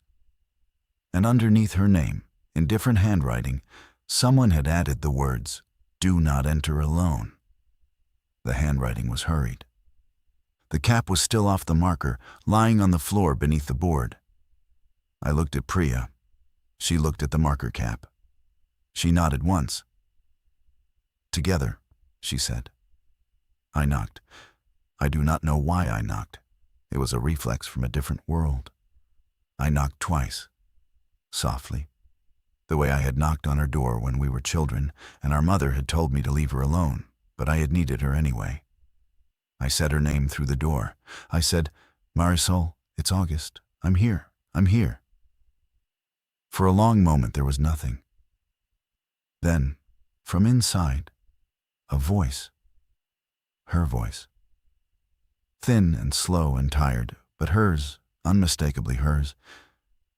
And underneath her name, in different handwriting, someone had added the words, "Do not enter alone." The handwriting was hurried. The cap was still off the marker, lying on the floor beneath the board. I looked at Priya. She looked at the marker cap. She nodded once. "Together," she said. I knocked. I do not know why I knocked. It was a reflex from a different world. I knocked twice, softly, the way I had knocked on her door when we were children, and our mother had told me to leave her alone, but I had needed her anyway. I said her name through the door. I said, "Marisol, it's August. I'm here. I'm here." For a long moment there was nothing. Then, from inside, a voice. Her voice. Thin and slow and tired, but hers, unmistakably hers.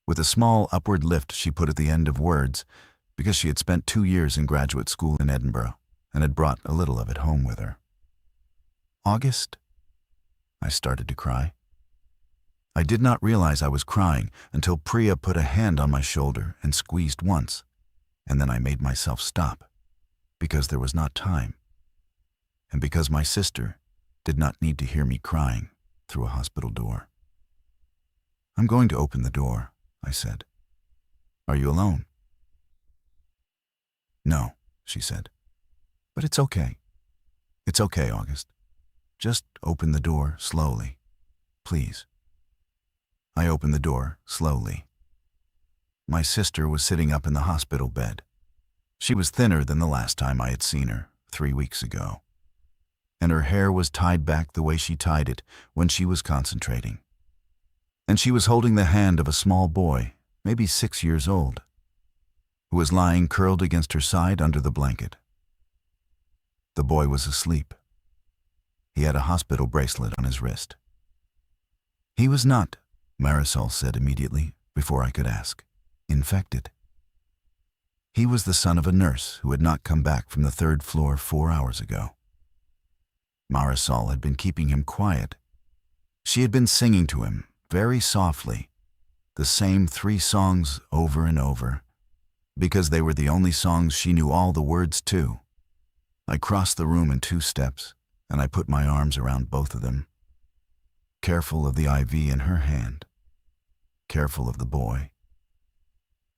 With a small upward lift she put at the end of words, because she had spent 2 years in graduate school in Edinburgh and had brought a little of it home with her. "August?" I started to cry. I did not realize I was crying until Priya put a hand on my shoulder and squeezed once, and then I made myself stop, because there was not time, and because my sister did not need to hear me crying through a hospital door. "I'm going to open the door," I said. "Are you alone?" "No," she said. "But it's okay. It's okay, August. Just open the door slowly, please." I opened the door slowly. My sister was sitting up in the hospital bed. She was thinner than the last time I had seen her, 3 weeks ago. And her hair was tied back the way she tied it when she was concentrating. And she was holding the hand of a small boy, maybe 6 years old, who was lying curled against her side under the blanket. The boy was asleep. He had a hospital bracelet on his wrist. He was not, Marisol said immediately, before I could ask, infected. He was the son of a nurse who had not come back from the 3rd floor 4 hours ago. Marisol had been keeping him quiet. She had been singing to him, very softly, the same 3 songs over and over, because they were the only songs she knew all the words to. I crossed the room in 2 steps, and I put my arms around both of them, careful of the IV in her hand, careful of the boy.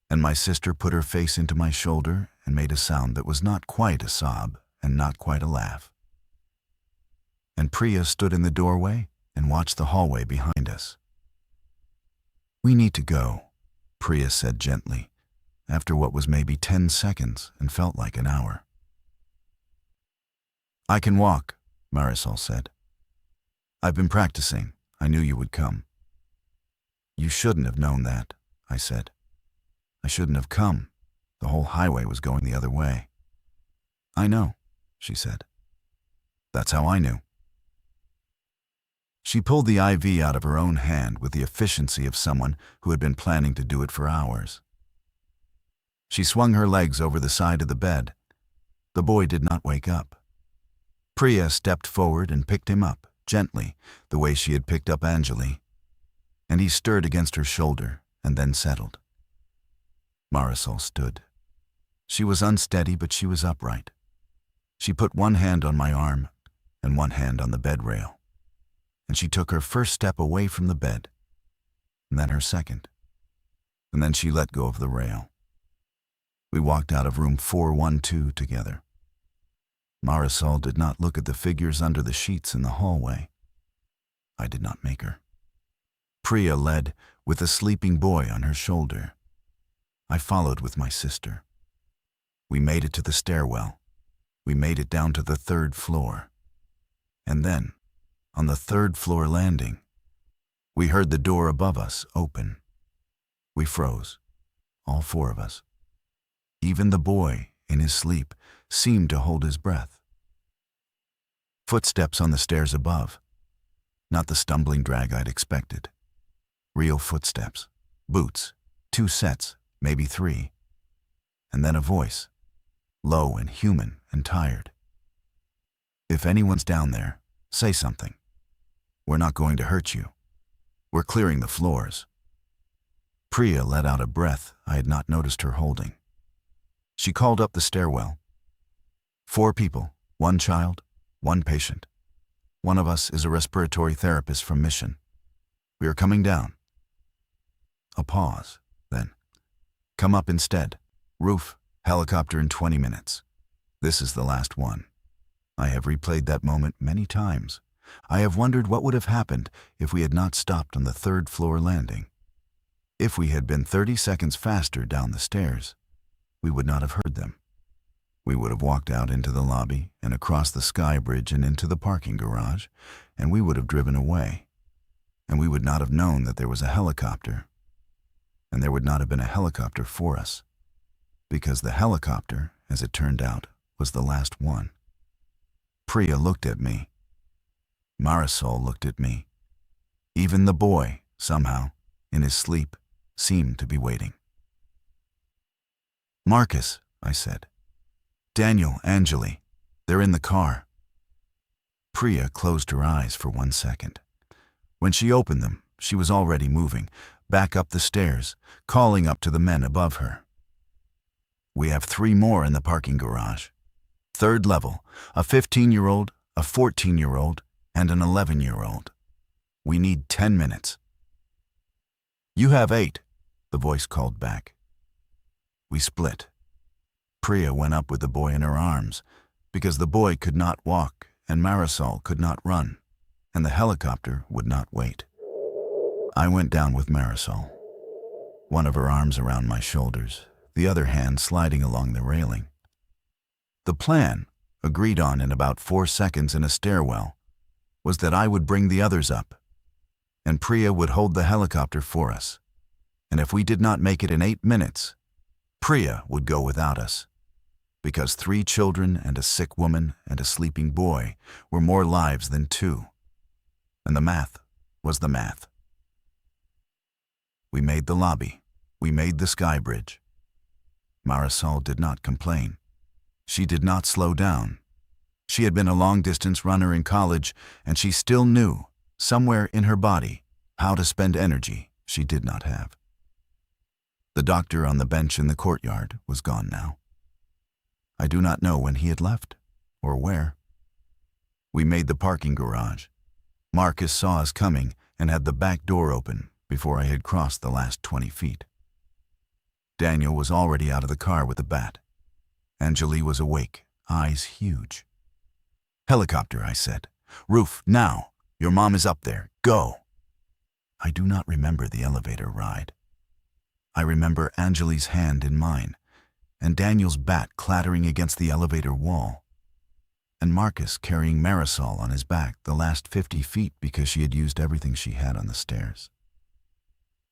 And my sister put her face into my shoulder and made a sound that was not quite a sob and not quite a laugh. And Priya stood in the doorway and watched the hallway behind us. "We need to go," Priya said gently, after what was maybe 10 seconds and felt like an hour. "I can walk," Marisol said. "I've been practicing. I knew you would come." "You shouldn't have known that," I said. "I shouldn't have come. The whole highway was going the other way." "I know," she said. "That's how I knew." She pulled the IV out of her own hand with the efficiency of someone who had been planning to do it for hours. She swung her legs over the side of the bed. The boy did not wake up. Priya stepped forward and picked him up, gently, the way she had picked up Anjali, and he stirred against her shoulder and then settled. Marisol stood. She was unsteady, but she was upright. She put one hand on my arm and one hand on the bed rail, and she took her first step away from the bed, and then her second, and then she let go of the rail. We walked out of room 412 together. Marisol did not look at the figures under the sheets in the hallway. I did not make her. Priya led with a sleeping boy on her shoulder. I followed with my sister. We made it to the stairwell. We made it down to the 3rd floor. And then, on the 3rd floor landing, we heard the door above us open. We froze, all 4 of us. Even the boy, in his sleep, seemed to hold his breath. Footsteps on the stairs above. Not the stumbling drag I'd expected. Real footsteps. Boots. 2 sets, maybe 3. And then a voice. Low and human and tired. If anyone's down there, say something. We're not going to hurt you. We're clearing the floors. Priya let out a breath I had not noticed her holding. She called up the stairwell. 4 people, 1 child, 1 patient. One of us is a respiratory therapist from Mission. We are coming down. A pause, then. Come up instead. Roof, helicopter in 20 minutes. This is the last one. I have replayed that moment many times. I have wondered what would have happened if we had not stopped on the 3rd floor landing. If we had been 30 seconds faster down the stairs, we would not have heard them. We would have walked out into the lobby and across the sky bridge and into the parking garage, and we would have driven away. And we would not have known that there was a helicopter. And there would not have been a helicopter for us. Because the helicopter, as it turned out, was the last one. Priya looked at me. Marisol looked at me. Even the boy, somehow, in his sleep, seemed to be waiting. Marcus, I said. Daniel, Anjali, they're in the car. Priya closed her eyes for 1 second. When she opened them, she was already moving, back up the stairs, calling up to the men above her. We have 3 more in the parking garage. 3rd level, a 15-year-old, a 14-year-old, and an 11-year-old. We need 10 minutes. You have 8, the voice called back. We split. Priya went up with the boy in her arms, because the boy could not walk and Marisol could not run, and the helicopter would not wait. I went down with Marisol, one of her arms around my shoulders, the other hand sliding along the railing. The plan, agreed on in about 4 seconds in a stairwell, was that I would bring the others up, and Priya would hold the helicopter for us, and if we did not make it in 8 minutes, Priya would go without us, because 3 children and a sick woman and a sleeping boy were more lives than 2, and the math was the math. We made the lobby. We made the sky bridge. Marisol did not complain. She did not slow down. She had been a long-distance runner in college, and she still knew, somewhere in her body, how to spend energy she did not have. The doctor on the bench in the courtyard was gone now. I do not know when he had left, or where. We made the parking garage. Marcus saw us coming and had the back door open before I had crossed the last 20 feet. Daniel was already out of the car with the bat. Anjali was awake, eyes huge. Helicopter, I said. Roof, now. Your mom is up there. Go. I do not remember the elevator ride. I remember Anjali's hand in mine, and Daniel's bat clattering against the elevator wall, and Marcus carrying Marisol on his back the last 50 feet because she had used everything she had on the stairs.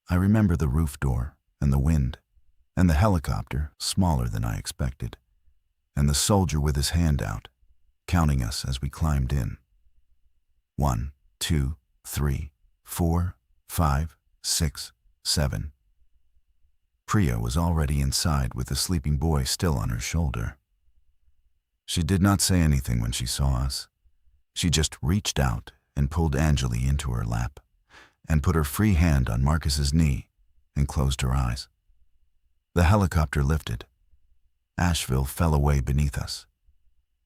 I remember the roof door, and the wind, and the helicopter, smaller than I expected, and the soldier with his hand out, counting us as we climbed in. 1, 2, 3, 4, 5, 6, 7. Priya was already inside with the sleeping boy still on her shoulder. She did not say anything when she saw us. She just reached out and pulled Anjali into her lap and put her free hand on Marcus's knee and closed her eyes. The helicopter lifted. Asheville fell away beneath us.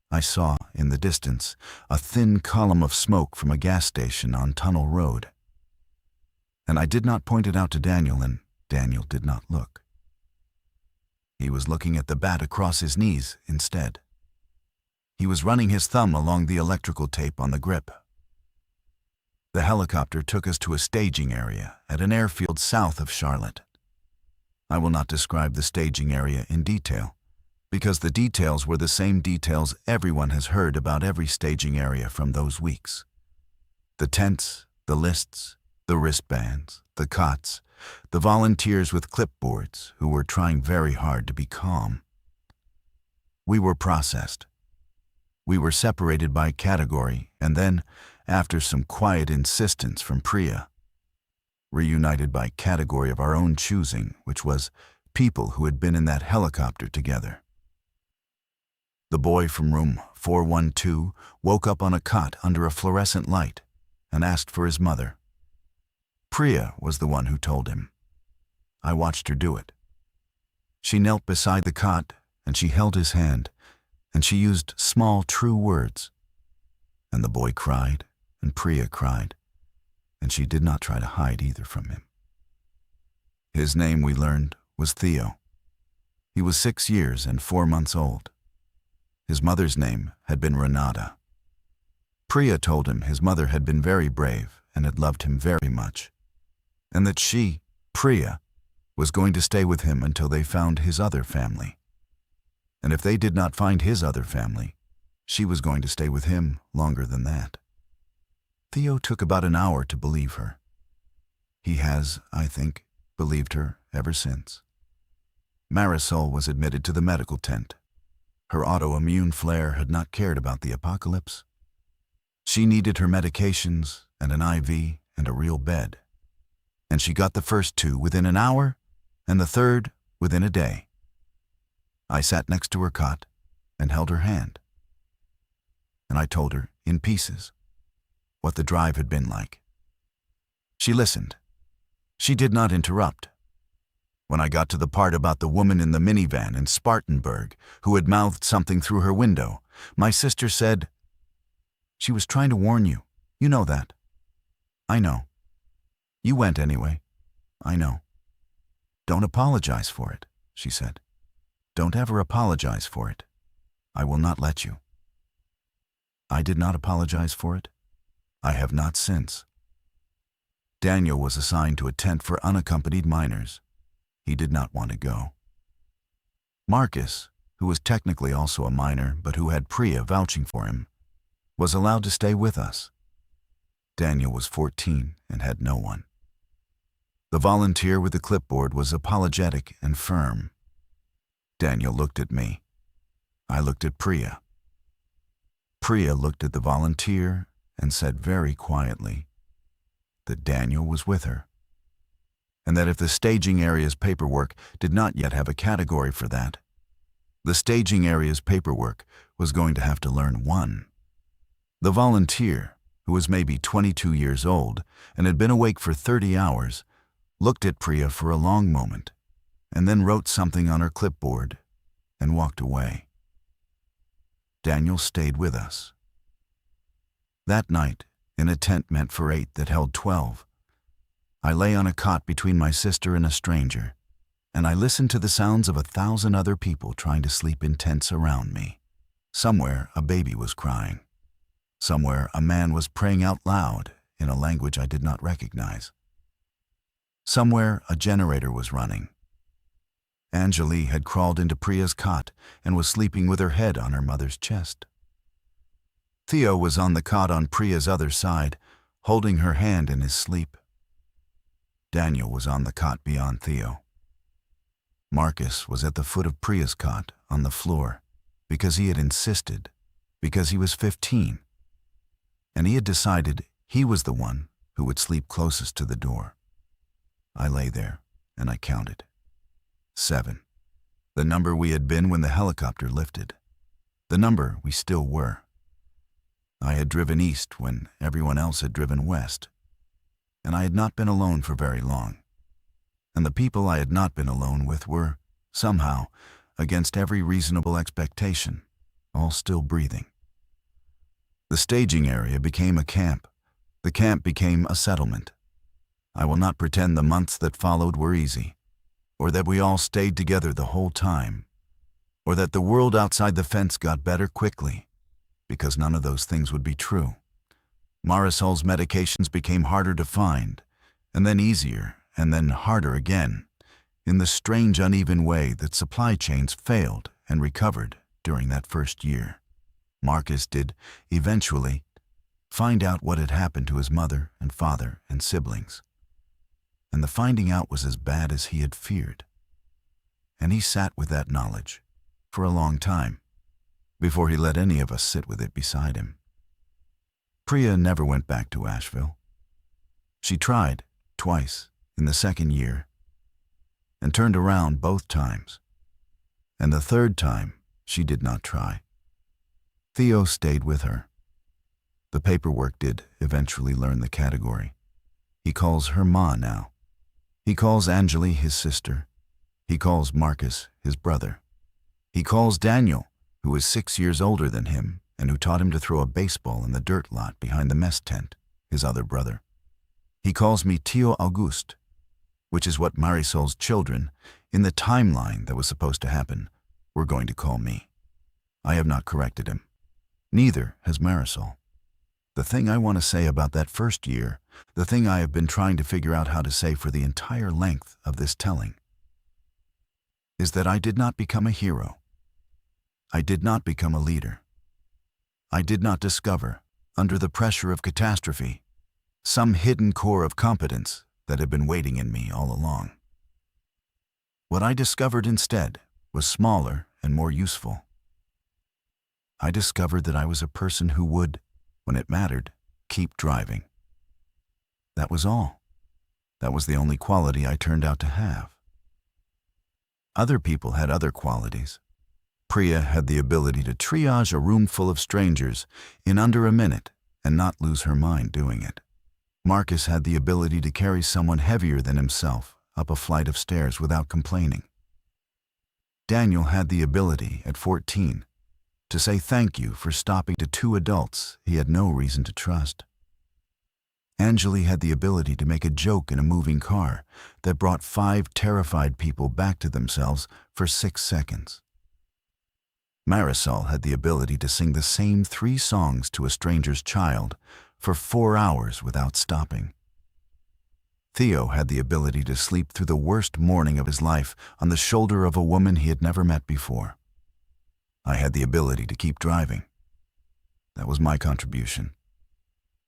I saw, in the distance, a thin column of smoke from a gas station on Tunnel Road. And I did not point it out to Daniel, and Daniel did not look. He was looking at the bat across his knees instead. He was running his thumb along the electrical tape on the grip. The helicopter took us to a staging area at an airfield south of Charlotte. I will not describe the staging area in detail, because the details were the same details everyone has heard about every staging area from those weeks. The tents, the lists, the wristbands, the cots, the volunteers with clipboards who were trying very hard to be calm. We were processed. We were separated by category, and then, after some quiet insistence from Priya, reunited by category of our own choosing, which was people who had been in that helicopter together. The boy from room 412 woke up on a cot under a fluorescent light and asked for his mother. Priya was the one who told him. I watched her do it. She knelt beside the cot, and she held his hand, and she used small, true words. And the boy cried, and Priya cried, and she did not try to hide either from him. His name, we learned, was Theo. He was 6 years and 4 months old. His mother's name had been Renata. Priya told him his mother had been very brave and had loved him very much, and that she, Priya, was going to stay with him until they found his other family. And if they did not find his other family, she was going to stay with him longer than that. Theo took about an hour to believe her. He has, I think, believed her ever since. Marisol was admitted to the medical tent. Her autoimmune flare had not cared about the apocalypse. She needed her medications and an IV and a real bed. And she got the first 2 within an hour, and the third within a day. I sat next to her cot and held her hand. And I told her, in pieces, what the drive had been like. She listened. She did not interrupt. When I got to the part about the woman in the minivan in Spartanburg who had mouthed something through her window, my sister said, "She was trying to warn you. You know that." "I know." "You went anyway." "I know." "Don't apologize for it," she said. "Don't ever apologize for it. I will not let you." I did not apologize for it. I have not since. Daniel was assigned to a tent for unaccompanied minors. He did not want to go. Marcus, who was technically also a minor but who had Priya vouching for him, was allowed to stay with us. Daniel was 14 and had no one. The volunteer with the clipboard was apologetic and firm. Daniel looked at me. I looked at Priya. Priya looked at the volunteer and said very quietly that Daniel was with her, and that if the staging area's paperwork did not yet have a category for that, the staging area's paperwork was going to have to learn one. The volunteer, who was maybe 22 years old and had been awake for 30 hours, looked at Priya for a long moment and then wrote something on her clipboard and walked away. Daniel stayed with us. That night, in a tent meant for 8 that held 12, I lay on a cot between my sister and a stranger, and I listened to the sounds of 1,000 other people trying to sleep in tents around me. Somewhere a baby was crying. Somewhere a man was praying out loud in a language I did not recognize. Somewhere a generator was running. Anjali had crawled into Priya's cot and was sleeping with her head on her mother's chest. Theo was on the cot on Priya's other side, holding her hand in his sleep. Daniel was on the cot beyond Theo. Marcus was at the foot of Priya's cot on the floor because he had insisted, because he was 15, and he had decided he was the one who would sleep closest to the door. I lay there and I counted. 7. The number we had been when the helicopter lifted. The number we still were. I had driven east when everyone else had driven west, and I had not been alone for very long. And the people I had not been alone with were somehow, against every reasonable expectation, all still breathing. The staging area became a camp. The camp became a settlement. I will not pretend the months that followed were easy, or that we all stayed together the whole time, or that the world outside the fence got better quickly, because none of those things would be true. Marisol's medications became harder to find, and then easier, and then harder again, in the strange uneven way that supply chains failed and recovered during that first year. Marcus did, eventually, find out what had happened to his mother and father and siblings. And the finding out was as bad as he had feared. And he sat with that knowledge for a long time, before he let any of us sit with it beside him. Priya never went back to Asheville. She tried, twice, in the second year, and turned around both times. And the third time, she did not try. Theo stayed with her. The paperwork did eventually learn the category. He calls her Ma now. He calls Anjali his sister. He calls Marcus his brother. He calls Daniel, who is 6 years older than him and who taught him to throw a baseball in the dirt lot behind the mess tent, his other brother. He calls me Tio Auguste, which is what Marisol's children, in the timeline that was supposed to happen, were going to call me. I have not corrected him. Neither has Marisol. The thing I want to say about that first year, the thing I have been trying to figure out how to say for the entire length of this telling, is that I did not become a hero. I did not become a leader. I did not discover, under the pressure of catastrophe, some hidden core of competence that had been waiting in me all along. What I discovered instead was smaller and more useful. I discovered that I was a person who would, when it mattered, keep driving. That was all. That was the only quality I turned out to have. Other people had other qualities. Priya had the ability to triage a room full of strangers in under a minute and not lose her mind doing it. Marcus had the ability to carry someone heavier than himself up a flight of stairs without complaining. Daniel had the ability, at 14, to say thank you for stopping to 2 adults he had no reason to trust. Anjali had the ability to make a joke in a moving car that brought 5 terrified people back to themselves for 6 seconds. Marisol had the ability to sing the same 3 songs to a stranger's child for 4 hours without stopping. Theo had the ability to sleep through the worst morning of his life on the shoulder of a woman he had never met before. I had the ability to keep driving. That was my contribution.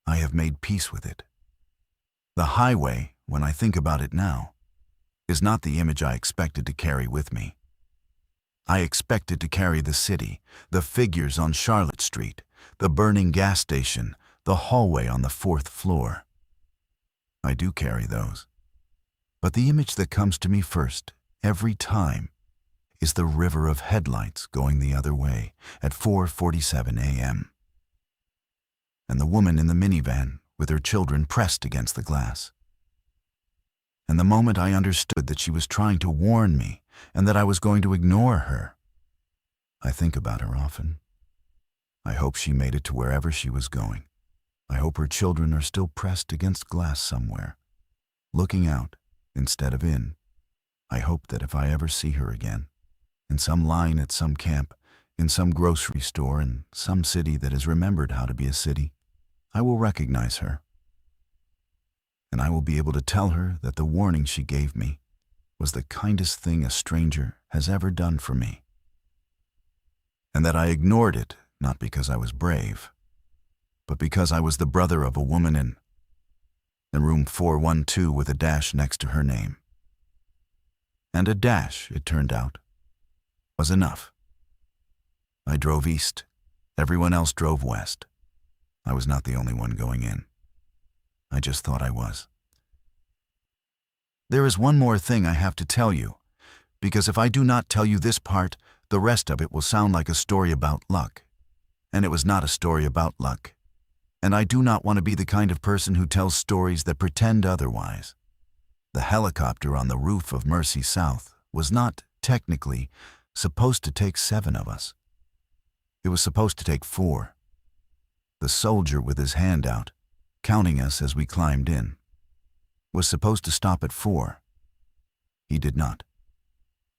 I have made peace with it. The highway, when I think about it now, is not the image I expected to carry with me. I expected to carry the city, the figures on Charlotte Street, the burning gas station, the hallway on the 4th floor. I do carry those. But the image that comes to me first, every time, is the river of headlights going the other way at 4:47 a.m. And the woman in the minivan with her children pressed against the glass. And the moment I understood that she was trying to warn me and that I was going to ignore her, I think about her often. I hope she made it to wherever she was going. I hope her children are still pressed against glass somewhere, looking out instead of in. I hope that if I ever see her again, in some line at some camp, in some grocery store, in some city that has remembered how to be a city, I will recognize her. And I will be able to tell her that the warning she gave me was the kindest thing a stranger has ever done for me. And that I ignored it, not because I was brave, but because I was the brother of a woman in room 412 with a dash next to her name. And a dash, it turned out, was enough. I drove east. Everyone else drove west. I was not the only one going in. I just thought I was. There is one more thing I have to tell you, because if I do not tell you this part, the rest of it will sound like a story about luck. And it was not a story about luck. And I do not want to be the kind of person who tells stories that pretend otherwise. The helicopter on the roof of Mercy South was not technically supposed to take 7 of us. It was supposed to take 4. The soldier with his hand out, counting us as we climbed in, was supposed to stop at 4. He did not.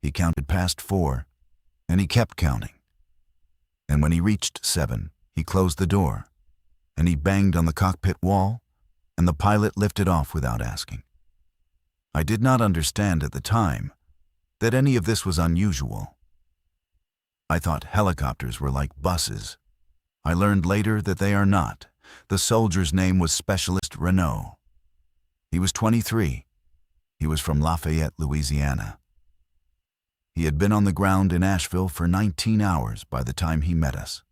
He counted past 4, and he kept counting. And when he reached 7, he closed the door, and he banged on the cockpit wall, and the pilot lifted off without asking. I did not understand at the time that any of this was unusual. I thought helicopters were like buses. I learned later that they are not. The soldier's name was Specialist Renault. He was 23. He was from Lafayette, Louisiana. He had been on the ground in Asheville for 19 hours by the time he met us,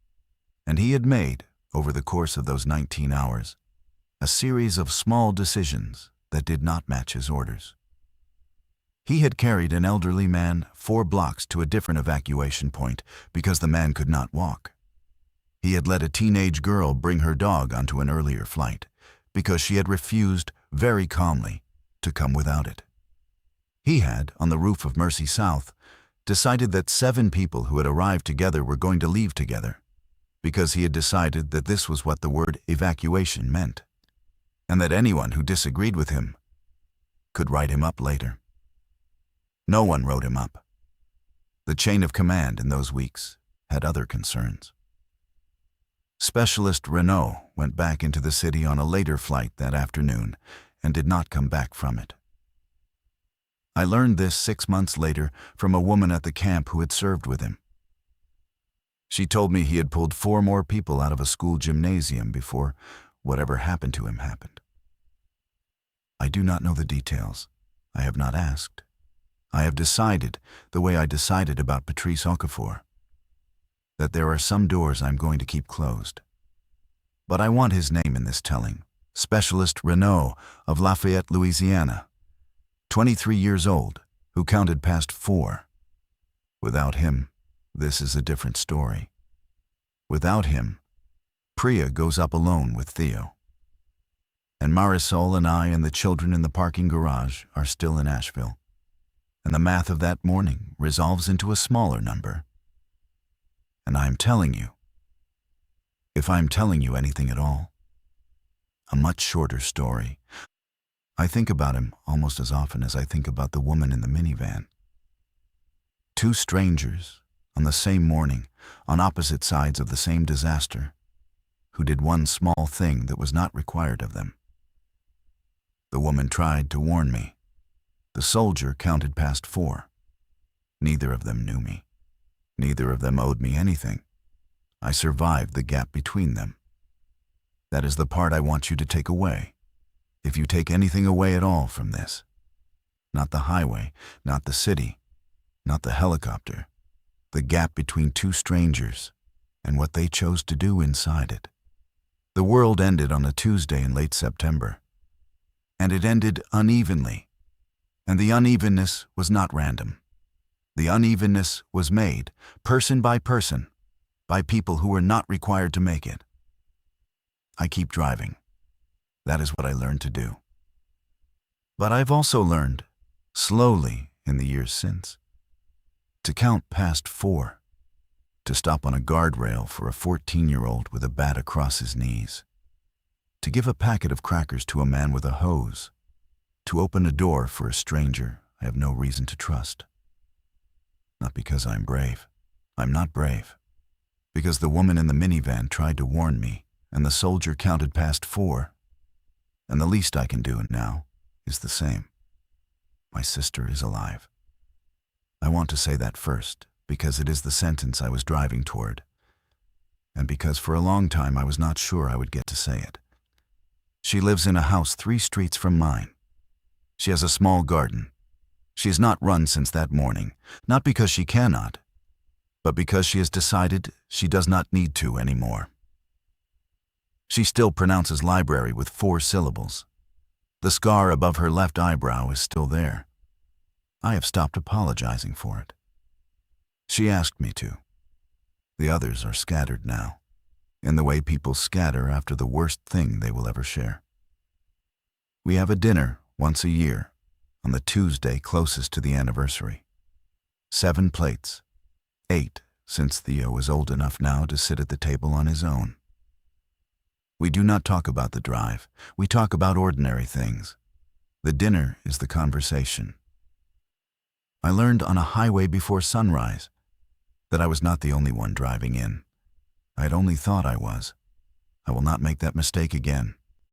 and he had made, over the course of those 19 hours, a series of small decisions that did not match his orders. He had carried an elderly man 4 blocks to a different evacuation point because the man could not walk. He had let a teenage girl bring her dog onto an earlier flight because she had refused very calmly to come without it. He had, on the roof of Mercy South, decided that 7 people who had arrived together were going to leave together because he had decided that this was what the word evacuation meant, and that anyone who disagreed with him could write him up later. No one wrote him up. The chain of command in those weeks had other concerns. Specialist Renault went back into the city on a later flight that afternoon and did not come back from it. I learned this 6 months later from a woman at the camp who had served with him. She told me he had pulled 4 more people out of a school gymnasium before whatever happened to him happened. I do not know the details. I have not asked. I have decided, the way I decided about Patrice Okafor, that there are some doors I'm going to keep closed. But I want his name in this telling. Specialist Renault of Lafayette, Louisiana, 23 years old, who counted past 4. Without him, this is a different story. Without him, Priya goes up alone with Theo. And Marisol and I and the children in the parking garage are still in Asheville. And the math of that morning resolves into a smaller number. And I am telling you, if I am telling you anything at all, a much shorter story. I think about him almost as often as I think about the woman in the minivan. 2 strangers on the same morning, on opposite sides of the same disaster, who did one small thing that was not required of them. The woman tried to warn me. The soldier counted past 4. Neither of them knew me. Neither of them owed me anything. I survived the gap between them. That is the part I want you to take away. If you take anything away at all from this, not the highway, not the city, not the helicopter, the gap between 2 strangers and what they chose to do inside it. The world ended on a Tuesday in late September, and it ended unevenly, and the unevenness was not random. The unevenness was made, person by person, by people who were not required to make it. I keep driving. That is what I learned to do. But I've also learned, slowly in the years since, to count past 4, to stop on a guardrail for a 14-year-old with a bat across his knees, to give a packet of crackers to a man with a hose, to open a door for a stranger I have no reason to trust. Not because I'm brave. I'm not brave. Because the woman in the minivan tried to warn me, and the soldier counted past 4. And the least I can do now is the same. My sister is alive. I want to say that first, because it is the sentence I was driving toward, and because for a long time I was not sure I would get to say it. She lives in a house 3 streets from mine. She has a small garden. She has not run since that morning, not because she cannot, but because she has decided she does not need to anymore. She still pronounces library with 4 syllables. The scar above her left eyebrow is still there. I have stopped apologizing for it. She asked me to. The others are scattered now, in the way people scatter after the worst thing they will ever share. We have a dinner once a year, on the Tuesday closest to the anniversary. 7 plates. 8, since Theo was old enough now to sit at the table on his own. We do not talk about the drive. We talk about ordinary things. The dinner is the conversation. I learned on a highway before sunrise that I was not the only one driving in. I had only thought I was. I will not make that mistake again.